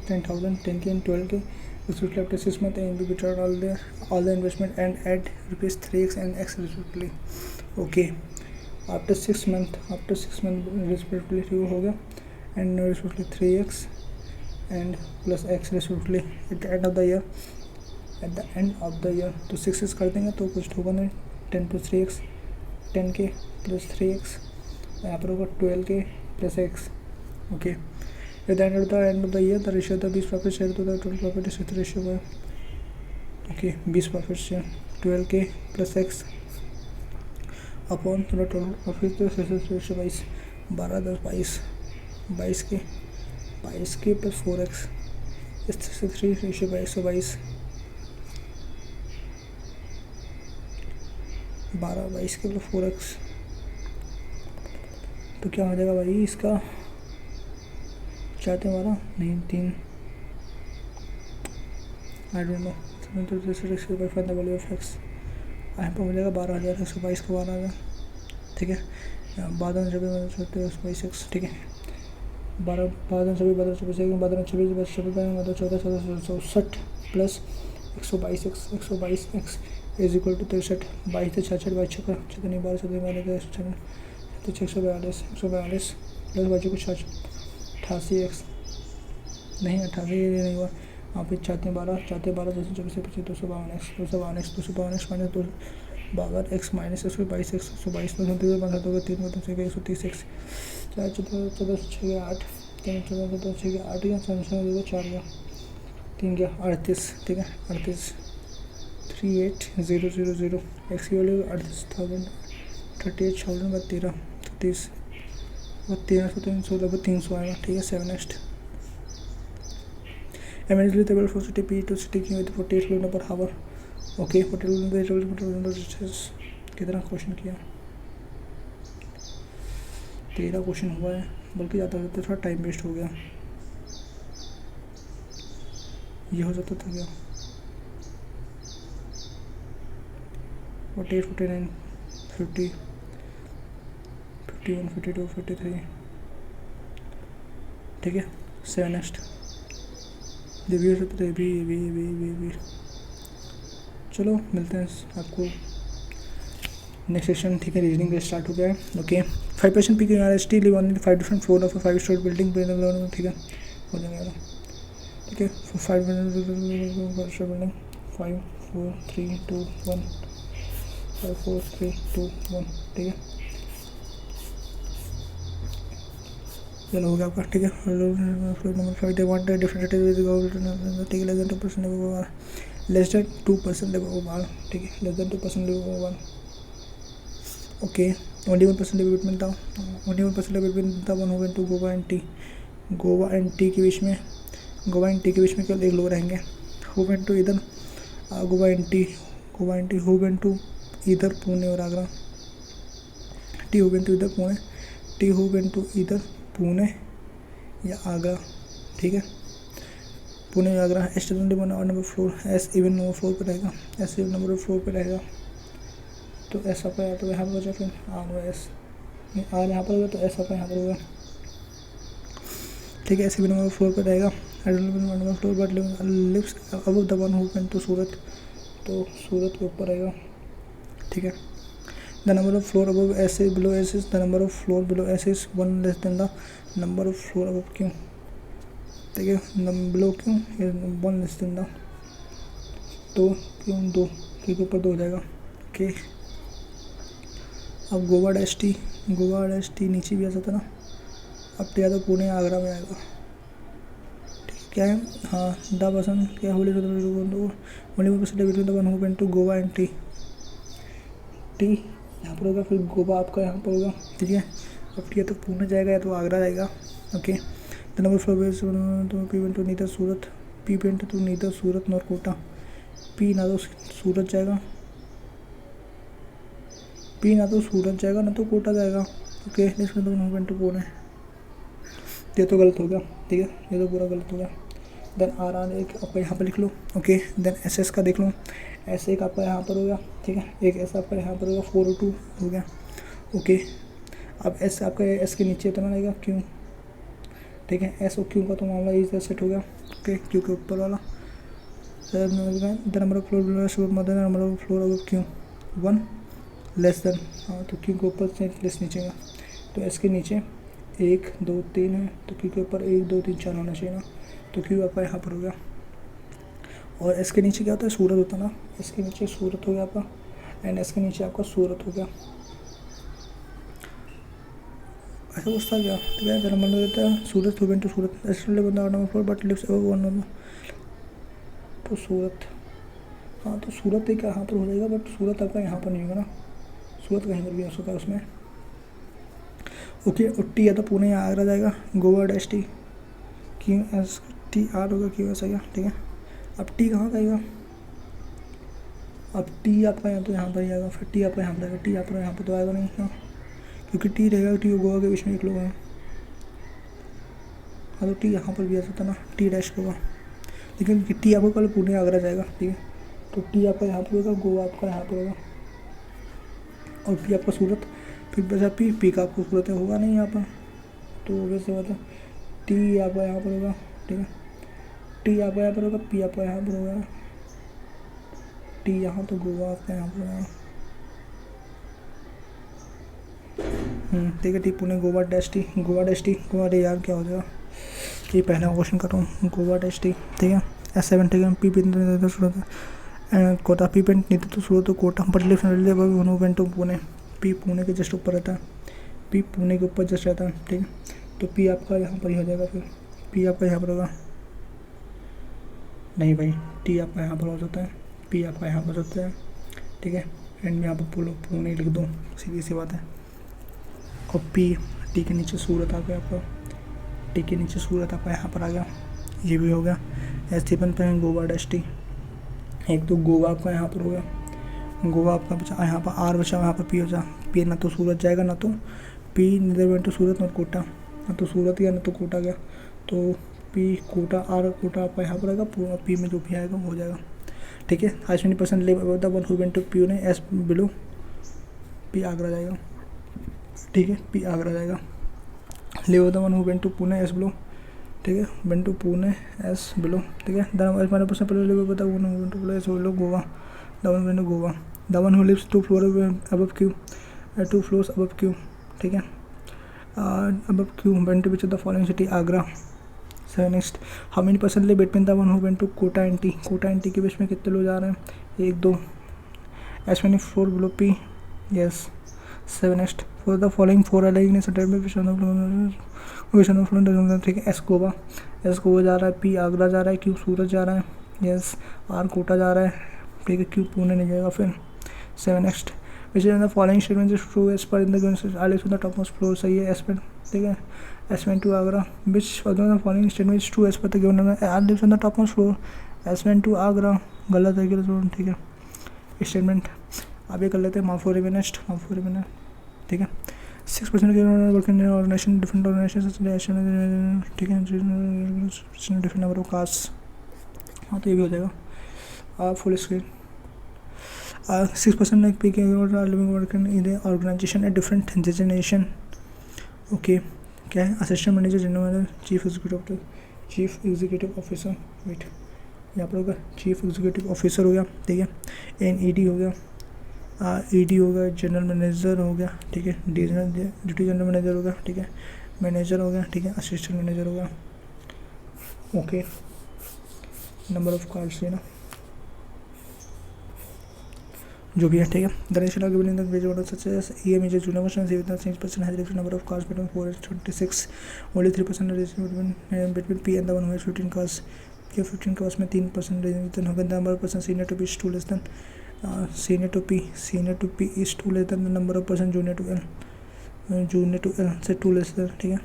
10,000 10K and 12K respectively after 6 months, and return all the investment and add rupees 3x and x respectively. Okay, after 6 months respectively हो गया and respectively 3x and plus x respectively at the end of the year, तो 6x कर देंगे तो कुछ होगा नहीं, 10 plus 3x 10K plus 3x, यहाँ पर होगा 12K plus x. Okay, at the end of the year the ratio of the B's profit share to the total profit is 60:1. Okay, B's profit share 12K plus x upon थोड़ा total profit तो 60:22 12 10 22K plus 4x is 63:122 12 22K plus 4x, तो क्या हो जाएगा भाई इसका 4 12 नहीं 3 I don't know, find the value of x, यहाँ पर हो जाएगा 12,122 का 12,000, ठीक है 12,000 ठीक है 12,000 plus 122x is equal to 63 22 से 66 22 छक्का 12 12 तो 142 प्लस बच्चे को 88x नहीं 88 ये नहीं हुआ, यहाँ पे 4 12 जैसे 24 25 252x minus 252x minus 122x 122 तो 3 130x 4 14 6 8 3 14 6 8 या 4 गया 3 गया 38, ठीक है 38 38000 x की वैल्यू 38,000 38,000 13 30 और 1300 लगभग 300 आएगा, ठीक है 7 next. Immediately table for city P to city Q with 48 km per hour. Okay, 48 km कितना क्वेश्चन किया 13 क्वेश्चन हुआ है, बल्कि ज़्यादा होता थोड़ा टाइम वेस्ट हो गया, ये हो जाता था क्या 48 49 50 51 52 53, ठीक है 7 नेक्स्ट। ये भी हो सकता है भी चलो मिलते हैं आपको नेक्स्ट सेशन, ठीक है रीजनिंग स्टार्ट हो गया है। ओके 5% पी के RST live on 5 different floor of 5 store building, ठीक है हो जाएगा, ठीक है 5 बिल्डिंग 5 4 3 2 1 5 4 3 2 1, ठीक है चलो हो गया आपका, ठीक है floor number 5 they want different ठीक है लेस देन 2% लेवल, ठीक है less than 2% level 1, okay only 1% level between था, only 1% लेवल बिटवीन था 1 होगा टू गोवा एंड टी के बीच में, गोवा एंड टी के बीच में केवल एक लोग रहेंगे, होवेन टू इधर गोवा एंड टी होवेन टू इधर पुणे और आगरा, टी होवेन टू इधर पुणे, टी होवेन टू इधर पुणे या आगरा, ठीक है पुणे या Agra. S number floor S even number floor पे रहेगा, एस इवन नंबर फ्लोर पे रहेगा, तो एस आपका या तो यहाँ पर बचा, फिर आर एस आर यहाँ पर होगा तो एस आपका यहाँ पर होगा, ठीक है एस इवन नंबर फ्लोर पे रहेगा, number floor but lives above the one who went to Surat, तो सूरत के ऊपर रहेगा, ठीक है। The number of floor above S is below S is the number of floor below S is 1 less than the number of floor above Q, ठीक है below क्यों 1 less than the, तो क्यों 2 के ऊपर 2 हो जाएगा, ओके। अब गोवा डैश टी नीचे भी आ जाता ना, अब तो या तो पुणे आगरा में आएगा, ठीक है क्या है हाँ द पर्सन क्या होली between the one who went to Goa and T यहाँ पर होगा, फिर गोवा आपका यहाँ पर होगा, ठीक है अब या तो पुणे जाएगा या तो आगरा जाएगा, okay the number of floor तो P went to neither Surat, P went to neither Surat nor Kota, P ना तो सूरत जाएगा, पी ना तो सूरत जाएगा ना तो कोटा जाएगा। ओके नेक्स्ट में तो वेंट टू पुणे, ये तो गलत हो गया, ठीक है, ये तो पूरा गलत हो गया। देन आर आर एक आपका यहाँ पर लिख लो। ओके देन एस एस का देख लो, एस एक आपका यहाँ पर हो गया, ठीक है, एक एस आपका यहाँ पर होगा, 402 हो गया। ओके अब एस आपका एस के नीचे इतना रहेगा क्यों, ठीक है, एस और क्यू का तो मामला इज सेट हो गया। ओके क्यू के ऊपर वाला the number of floor mother number of floor of Q 1 less then, हाँ तो क्यू के ऊपर से लेस नीचे का, तो एस के नीचे 1 2 3 है, तो क्यू के ऊपर 1 2 3 4 होना चाहिए ना, तो क्यू आपका यहाँ पर हो गया। और एस के नीचे क्या होता है, सूरत होता है ना, एस के नीचे सूरत हो गया आपका, एंड एस के नीचे आपका सूरत हो गया। ऐसा पूछता क्या, ठीक है, जरा मन देता है Surat to went to Surat yesterday बंदा number 4 but lives above 1 number, तो सूरत, हाँ तो सूरत एक यहाँ पर हो जाएगा, बट सूरत आपका यहाँ पर नहीं होगा ना, सूरत कहीं पर भी हो सकता है उसमें। ओके और टी या तो पुणे या आगरा जाएगा, Goa dash T, Q S T R होगा, क्यू एस आएगा, ठीक है। अब टी कहाँ का आएगा, अब टी आपका यहाँ तो यहाँ पर ही आएगा, फिर टी आपका यहाँ पर आएगा, टी आपका यहाँ पर तो आएगा नहीं, हाँ क्योंकि टी रहेगा, टी गोवा के बीच में एक लोग हैं, हाँ तो टी यहाँ पर भी आ सकता ना, टी डैश होगा, लेकिन टी आपको कल पुणे आगरा जाएगा, ठीक है, तो टी आपका यहाँ पर होगा, गोवा आपका यहाँ पर होगा, और पी आपका सूरत, फिर बचा पी, पी का आपको सूरत होगा नहीं यहाँ पर, तो वैसे बात है टी आपका यहाँ पर होगा, ठीक है, टी आपका यहाँ पर होगा, पी आपका यहाँ पर होगा, टी यहाँ तो गोवा आपका यहाँ पर होगा, ठीक है, T Pune Goa dash T, Goa dash T, Goa day यार क्या हो जाएगा, ये पहला क्वेश्चन कर रहा हूँ, गोवा डैश टी, ठीक है, S7 ठीक है, P paint Surat Kota, P paint नहीं तो सूरत तो Kota, but lift went to Pune, P Pune के जस्ट ऊपर रहता है, पी पुणे के ऊपर जस्ट रहता है, ठीक है, तो पी आपका यहाँ पर ही हो जाएगा, फिर पी आपका यहाँ पर होगा, नहीं भाई टी आपका यहाँ पर हो सकता है, पी आपका यहाँ पर सकता है, ठीक है, एंड में यहाँ पर पुणे लिख दो, सीधी सी बात है। और पी टी के नीचे सूरत आ गया आपका, टी के नीचे सूरत आपका यहाँ पर आ गया, ये भी हो गया। S3 पे गोवा डैश टी, एक तो गोवा आपका यहाँ पर हो गया, गोवा आपका बचा यहाँ पर, आर बचा यहाँ पर पी हो जा, पी ना तो सूरत जाएगा ना तो पी, निदर वेंट टू सूरत ना कोटा, ना तो सूरत गया ना तो कोटा गया, तो पी कोटा, आर कोटा आपका यहाँ पर आएगा, पी में जो भी आएगा वो हो जाएगा, ठीक है। 20% live above the one who went to P ने एस बिलो, पी आगरा जाएगा, ठीक है, पी आगरा जाएगा, live the one who went to Pune S below, ठीक है, went to Pune S below, ठीक है, द पर्सन पहले live above the one who went to play S below Goa, the one went to Goa, the one who lives 2 floor above Q, 2 floors above Q, ठीक है, above Q went to which the following city Agra. Sir next, how many person live between the one who went to Kota and T, Kota and T के बीच में कितने लोग जा रहे हैं, 1 2, S many 4 below P, yes 7 next, for the following 4 अलग ठीक है, एस गोवा जा रहा है, पी आगरा जा रहा है, क्यू सूरत जा रहा है, यस, आर कोटा जा रहा है, ठीक है, क्यू पुणे नहीं जाएगा, फिर 7 next, which is the following statement is true as per in the I live on the top most floor, सही है, एस पेन, ठीक है, S went to Agra, which of the following statement is true as per the given I live on the top most floor, S went to Agra, गलत है, ठीक है, statement अब ये कर लेते हैं, माफोरी में नेक्स्ट, माफोरी में, ठीक है, 6% वर्किंग ऑर्गेनाइजेशन डिफरेंट ऑर्गेनाइजेशन, ठीक है, डिफरेंट नंबर ऑफ कास्ट, हाँ तो ये भी हो जाएगा। Full screen 6% like PK or living working in the organization at different designation, okay क्या है, assistant manager, general manager, chief executive officer, wait यहाँ पर होगा चीफ एग्जीक्यूटिव ऑफिसर हो गया, ठीक है, NED हो गया, ED हो गया, जनरल मैनेजर हो गया, ठीक है, ड्यूटी जनरल मैनेजर हो गया, ठीक है, मैनेजर हो गया, ठीक है, असिस्टेंट मैनेजर हो गया, ओके, नंबर ऑफ कार्ड्स है ना जो भी है, ठीक है, the national given in the page order such as EM is junior person with 6% has different number of cards between 4 and 26, only 3% between P and the one who has 15 cards, के 15 cards में 3% रिजन होगा, the number of person senior to B is 2 less than senior to P is 2 less than the number of person junior to L से 2 less than, ठीक है,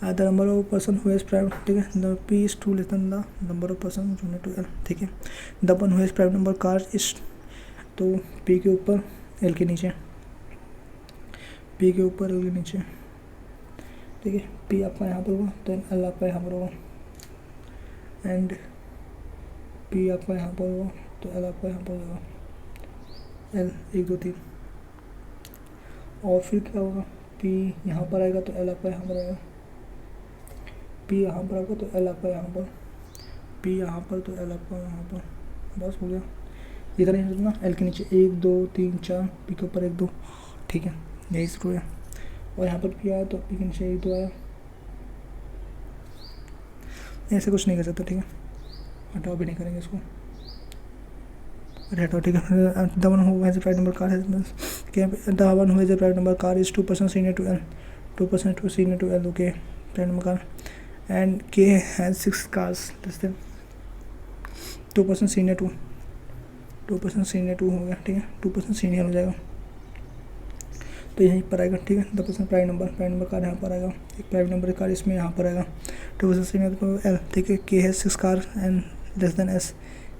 the number of person who has prime, ठीक है, the P is two less than the number of person junior to L, ठीक है। The one who has prime number car is, तो P के ऊपर L के नीचे, पी के ऊपर एल के नीचे, ठीक है। पी आपका यहाँ पर होगा देन एल आपका यहाँ पर होगा, एंड पी आपका यहाँ पर होगा तो एल आपका यहाँ पर होगा, एल 1 2 3, और फिर क्या होगा, पी यहाँ पर आएगा तो एल आपका यहाँ पर आएगा, पी यहाँ पर आएगा तो एल आपका यहाँ पर, पी यहाँ पर तो एल आपका यहाँ पर, बस हो गया। इधर ही ना एल के नीचे 1 2 3 4, पी के ऊपर 1 2, ठीक है, यही शुरू है। और यहाँ पर पी आया तो पी के नीचे 1 2 आया, ऐसे कुछ नहीं कर सकते, ठीक है, हटाओ भी नहीं करेंगे इसको, हटाओ, ठीक है। The one who has a prime number car has, the one who has a prime number car is 2% senior to L, 2% to senior to L, okay, prime number car, and K has 6 cars less than 2% senior to, 2% senior to हो गया, ठीक है, 2% senior हो जाएगा तो यहीं पर आएगा, ठीक है। The person prime number car यहाँ पर आएगा, एक प्राइम नंबर कार इसमें यहाँ पर आएगा, 2% सीनियर टू एल, ठीक है। K has 6 car and less than S,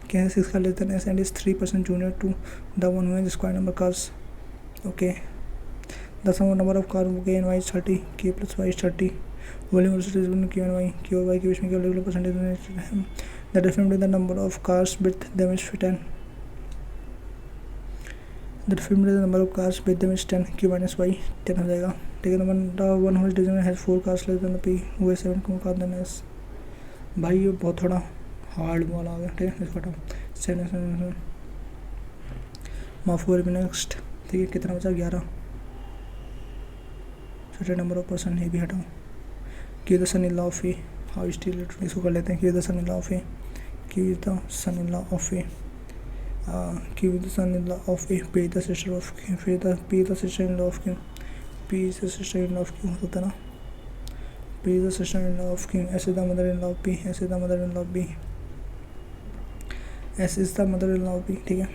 K has 6 car less than S and is 3% junior to the one who has square number cars, okay. The sum number of car K N Y is 30, K plus Y is 30, volume also is Q N Y, Q और Y के बीच में केवल percentage है, the difference with the number of cars with them is 10, the difference with the number of cars with them is 10, Q minus Y 10 हो जाएगा, ठीक है। The one who design has 4 cars less than the P who has 7 car then S, भाई ये बहुत थोड़ा hard वाला आ गया, ठीक है, इसको हटाओ, 7 माफ कर नेक्स्ट, ठीक है। कितना बचा 11, छोटे नंबर ऑफ पर्सन ये भी हटाओ। Q the son in law of A, how still इसको कर लेते हैं, Q the son in law of A, Q the son in law of A, Q the son in law of A, P the sister of Q, फिर the P the sister in law of Q, P is the sister in law of Q होता है ना, P is the sister in law of Q, S is the mother in law of P, S is the mother in law of B, S is the mother in law of B, ठीक है,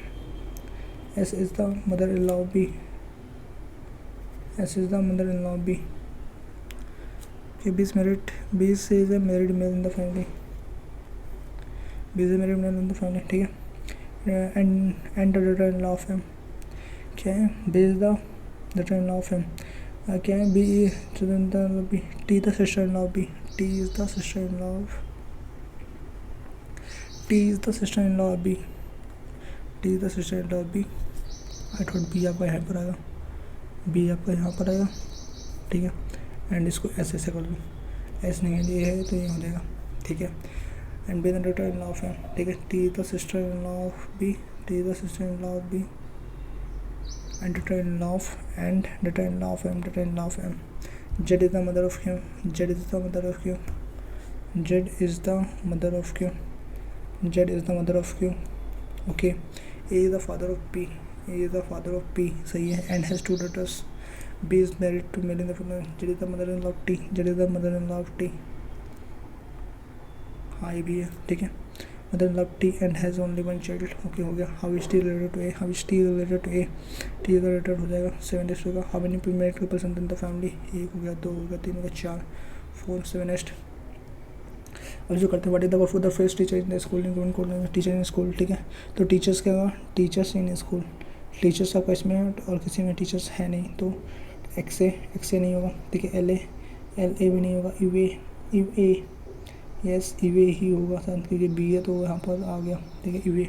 S is the mother in law of B, S is the mother in law of B, B is married, B is a married male in the family, B is a married male in the family, ठीक है। and the daughter-in-law of him, क्या है, B is the daughter-in-law of him, क्या है, B is T the sister-in-law of B, T is the sister-in-law of, T is the sister-in-law of B, T is the sister-in-law of B, I thought B आपका यहाँ पर आएगा, B आपका यहाँ पर आएगा, ठीक है। एंड इसको ऐसे ऐसे कर दो, एस नहीं है ये है तो ये हो जाएगा, ठीक है। And B the daughter in law of M, ठीक है, T the sister in law of B, T the sister in law of B, and daughter in law of, and daughter in law of M, daughter in law of M, Z is the mother of Q, Z is the mother of Q, Z is the mother of Q, Z is the mother of Q, okay. A is the father of P, A is the father of P, सही है, and has 2 daughters, B is married to male in the family, Z is the mother-in-law of T, Z is the mother-in-law of T, हाँ ये भी है, ठीक है। mother-in-law of T and has only 1 child, okay हो गया। How is T related to A, how is T related to A, T related हो जाएगा 7 days होगा। How many married couples in the family, 1 हो गया, 2 हो गया, 3 हो गया, 4 4 7 next। अब जो करते हैं what is the word for the first teacher in the school, in teacher in school, ठीक है। तो टीचर्स क्या होगा, टीचर्स इन स्कूल, टीचर्स आपका इसमें और किसी में टीचर्स है नहीं तो एक्स ए नहीं होगा, ठीक है। एल ए भी नहीं होगा, U A yes U A ही होगा सर, क्योंकि बी है तो यहाँ पर आ गया, ठीक है, यू ए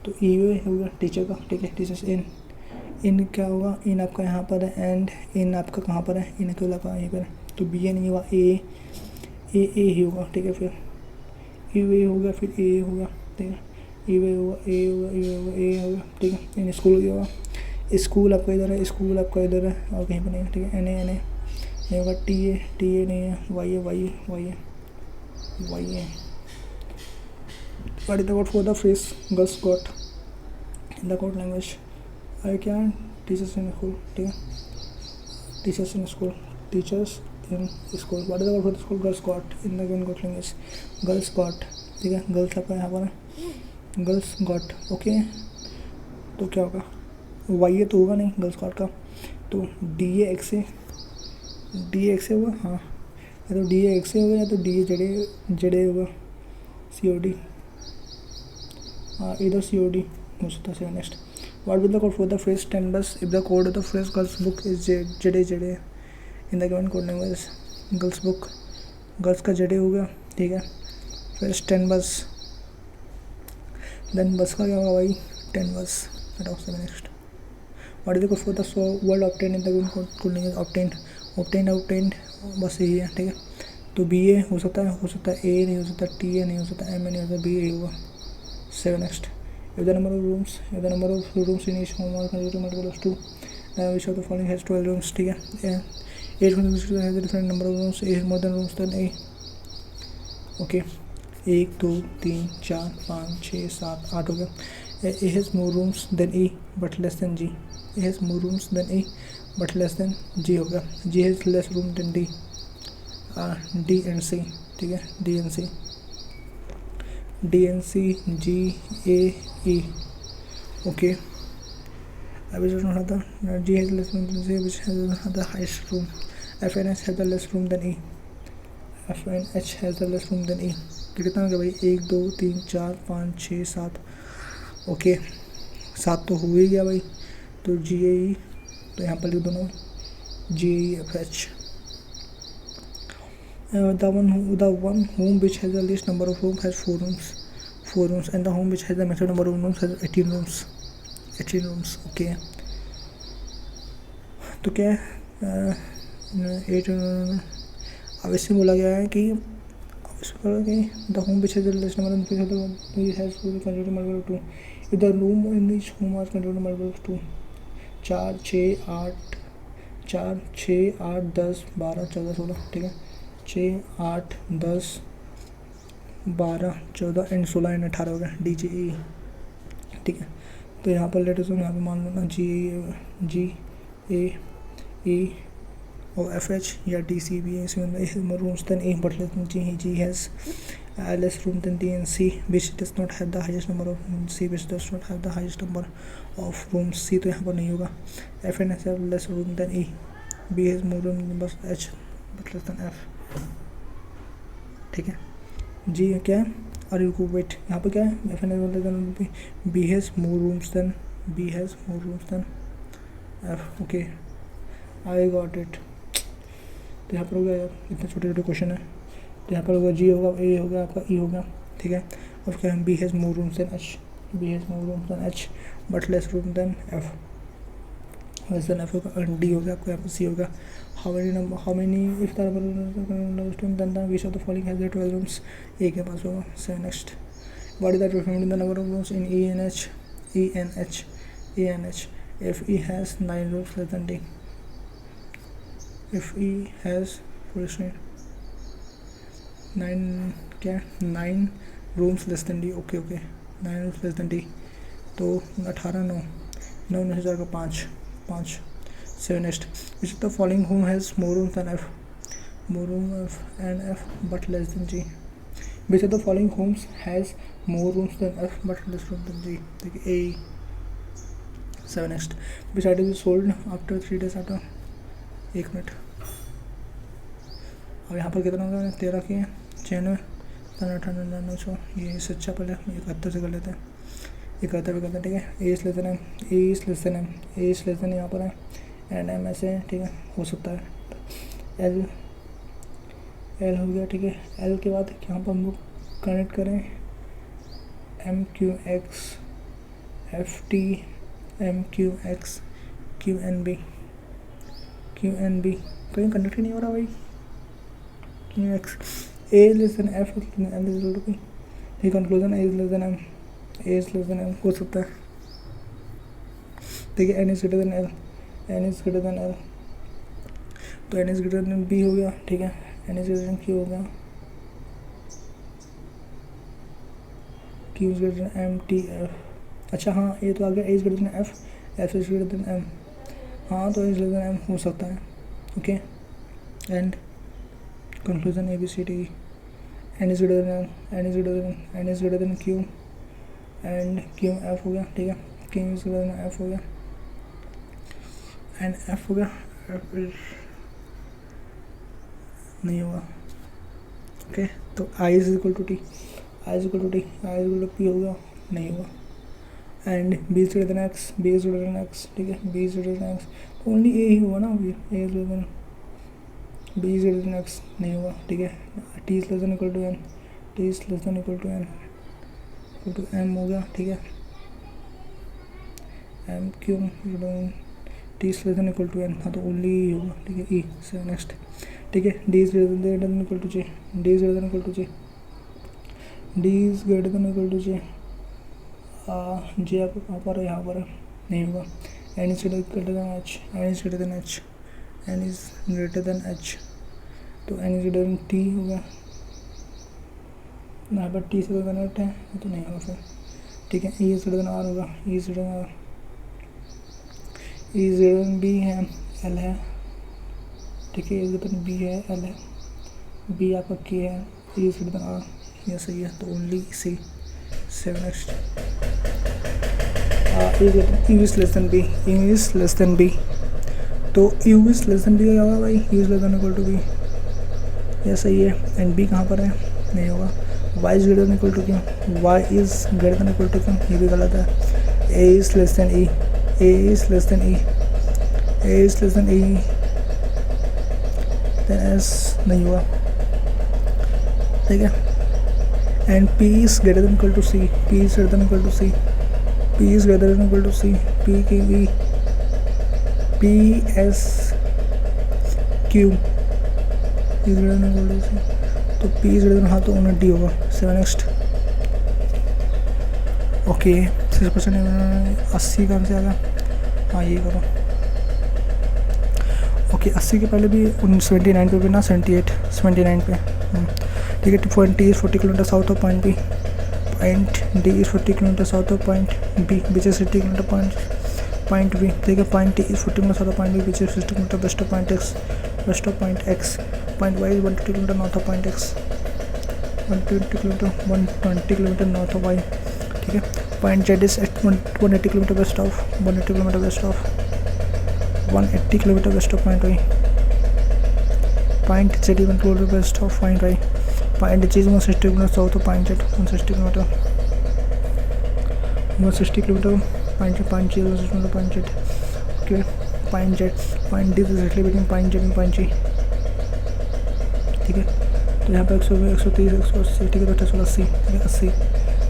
तो यू ए होगा टीचर का, ठीक है। टीचर्स इन क्या होगा, इन आपका यहाँ पर है, एंड इन आपका कहाँ पर है, इन अकेला का यहीं पर है, तो बी ए नहीं होगा, ए ही होगा, ठीक है। फिर यू ए होगा, फिर ए होगा, ठीक है, यू ए होगा, ए होगा, यू होगा, ए होगा, ठीक है। इन स्कूल होगा, स्कूल आपका इधर है, स्कूल आपका इधर है और कहीं पर नहीं है, ठीक है। एन ए नहीं होगा, टी ए नहीं है, वाई है। What is the word for the phrase girls got in the code language, अरे क्या है, टीचर्स इन स्कूल, ठीक है, teachers in school, teachers in school. What is the word for the school girls got in the code language, girls got, ठीक है। Girls आपका यहाँ पर है, गर्ल्स गॉट, ओके। तो क्या होगा, वाई ए तो होगा नहीं गर्ल्स गॉट का, तो डी ए एक्स ए होगा, हाँ या तो डी ए एक्स ए होगा या तो डी ए जेड ए होगा, सी ओ डी, हाँ इधर सी ओ डी हो सकता है। Next, what will the code for the phrase 10 बस if the code of the phrase girls book is Z A in the given code name is girls book, girls का Z A हो गया, ठीक है। Phrase 10 बस, then बस का क्या होगा भाई 10 बस, हटाओ से। Next, what is the code for the word obtain in the given code name is obtained बस यही है, ठीक है। तो बी ए हो सकता है, ए नहीं हो सकता, टी ए नहीं हो सकता, एम ए नहीं हो सकता, बी ए होगा। 7 next, if the number of rooms in each home are considered multiple of 2, which of the following has 12 rooms, ठीक है। Each one has a different number of rooms, A has more than rooms than A, okay। 1 2 3 4 5 6 7 8 हो गया। A has more rooms than E but less than G, A has more rooms than E but less than G हो गया। G has less room than D, D and C, ठीक है, D and C, DNC, G, A, E, okay। Which is not the G has less room than C, which has the highest room। FNH has the less room than E, FNH has the less room than E। कितना हो गया भाई 1 2 3 4 5 6 7, okay 7 तो हो ही गया भाई। तो G A E, तो यहाँ पर लिख दो ना G A E F H। The one home which has the least number of rooms has 4 rooms, and the home which has the maximum number of rooms has 18 rooms, okay। तो क्या है 8, अब इससे बोला गया है कि the home which has the least number of rooms has considered multiple of 2, if the room in each home are considered multiple of 2। 4 6 8 10 12 14 16, ठीक है। 6 8 10 12 14 एंड 16 एंड 18 हो गया, डी जी ई, ठीक है। तो यहाँ पर लेटर यहाँ पे मान लो ना जी ए ई और एफ एच या डी सी बी है। More rooms than A but less than G has less room than D and C which does not have the highest number of C which does not have the highest number of rooms, C तो यहाँ पर नहीं होगा। F N has less room than E, B has more room बस H but less than F, ठीक है। जी क्या है आर यू को वेट, यहाँ पर क्या है F N B has more rooms than F, okay I got it. तो यहाँ पर हो गया यार, इतने छोटे छोटे क्वेश्चन है। तो यहाँ पर होगा जी होगा, ए होगा, आपका ई होगा, ठीक है। और क्या है B has more rooms than H but less room than F, less than F होगा। डी होगा आपको, यहाँ पर सी होगा। how many if the number then the which of the following has the 12 rooms, A के पास होगा। 7 next, what is the difference in the number of rooms in E and H, if E has 9 rooms less than D, if E has 9 rooms less than D, okay 9 rooms less than D, तो 18 9 में से जाएगा 5। 7 next, which of the following home has more rooms than F, more room F and F but less than G, which of the following homes has more rooms than F but less room than G, like A। 7 next, which item is sold after 3 days after, 1 minute. अब यहाँ पर कितना होगा 13 के 96 15 18 19 100, ये सच्चा पहले 71 से कर लेते हैं, 71 पे करते हैं, ठीक है। ए इस लेते हैं, ए इस लेते हैं यहाँ पर है एंड एम ऐसे, ठीक है, हो सकता है। एल हो गया, ठीक है। एल के बाद यहाँ पर हम लोग कनेक्ट करें M Q X F T M Q X Q N B कहीं कनेक्ट ही नहीं हो रहा भाई। Q X A less than F L is equal to B, ठीक। Conclusion A is less than M हो सकता है, ठीक है। N is greater than L, तो N is greater than B हो गया, ठीक है। N is greater than Q हो गया, Q is greater than M T F. अच्छा हाँ, ये तो आ गया A is greater than F is greater than M, हाँ तो A is greater than M हो सकता है, okay. And conclusion A B C D, N is greater than Q and Q F हो गया, ठीक है। Q is greater than F हो गया एंड एफ हो गया, एफ इज नहीं होगा। ओके, तो I is equal to T, I is equal to T, I is equal to P होगा, नहीं होगा। And B is greater than X, B is greater than X, ठीक है, B is greater than X, तो only A ही होगा ना, A is greater than B is greater than X, नहीं होगा, ठीक है। T is less than equal to N, T is less than equal to N, equal to M हो गया, ठीक है, M Q T is less than equal to N, हाँ तो ओनली ई होगा, ठीक है, ई से नेक्स्ट, ठीक है। D is greater than equal to J, D is greater than equal to J, D is greater than equal to J, J आपको कहाँ पर है, यहाँ पर है, नहीं होगा। N is greater than H, N is greater than H, N is greater than H, तो N is greater than T होगा, यहाँ पर टी से कनेक्ट है तो नहीं होगा फिर, ठीक है। E is greater than R होगा, E is greater than R, E is greater than B है, एल है, ठीक है, E is greater than B है, एल है, बी आपका के है, E is greater than R, ये सही है, तो only C. 7 next, U is less than B, U is less than B, तो U is less than B क्या होगा भाई, you is less than equal to B, ये सही है। एंड बी कहाँ पर है, नहीं होगा। Y is greater than equal to Q, Y is greater than equal to Q, ये भी गलत है। A is less than E, A is less than E, A is less than E, then S नहीं हुआ, ठीक है। And P is greater than equal to C, P is greater than equal to C, P is greater than equal to C, P K V, P S Q is greater than equal to C, तो P is greater then, हाँ तो only D होगा। 7 next, okay 6%, 80 कहाँ से आ गया, हाँ ये करो, ओके 80 के पहले भी 79 पे भी ना, 79 पे, ठीक है। Point T is 40 kilometre south of point B, point D is 40 kilometre south of point B, beach is 60 kilometre point B, ठीक है। Point T is 40 kilometre south of point B, beach is 60 kilometre west of point X, west of point X. Point Y is 120 kilometre north of point X, 120 kilometre north of Y, ठीक है। Point Z is 180 kilometre west of, 180 kilometre west of, 180 kilometre west of point Y. Point Z is 1 kilometre west of point Y. Point G is 160 kilometre south of point Z, 160 kilometre, 160 kilometre point G, 160 kilometre point Z, okay. Point Z, point D is actually between point Z and point G, ठीक है। तो यहाँ पर 130, 180, ठीक है, तो 180, ठीक है, 80,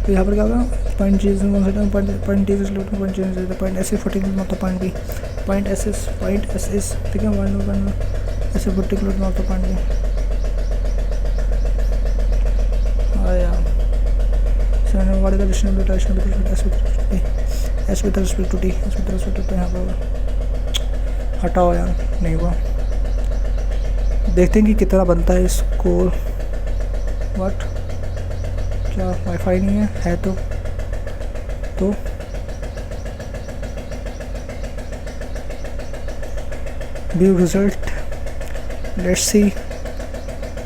तो यहाँ पर क्या होगा, point G is 160, point D is between point Z, point S is 40 kilometre north of point B, point S is, ठीक है, 1 ऐसे 40 kilometre north of point B. What is the distance between s with respect to t, s with respect to यहाँ पर हटाओ यार, नहीं हुआ। देखते हैं कि कितना बनता है स्कोर। व्हाट, क्या वाईफाई नहीं है तो view result, let's see.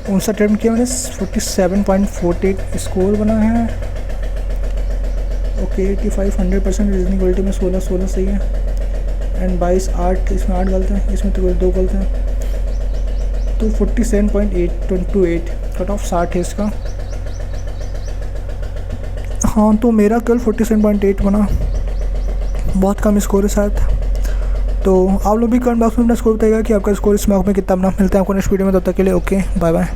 59 attempt किया मैंने, 47.48 स्कोर बना है, ओके। 85 100% रीजनिंग क्वालिटी में 16 सही है। एंड 22 8, इसमें 8 गलत हैं, इसमें तो 2 गलत हैं, तो 47.828 कट ऑफ 60 है इसका। हाँ तो मेरा कल 47.8 बना, बहुत कम स्कोर है शायद। तो आप लोग भी कमेंट बॉक्स में अपना स्कोर बताइएगा कि आपका स्कोर इस मॉक में कितना बना। मिलते हैं आपको नेक्स्ट वीडियो में, तब तक के लिए ओके बाय बाय।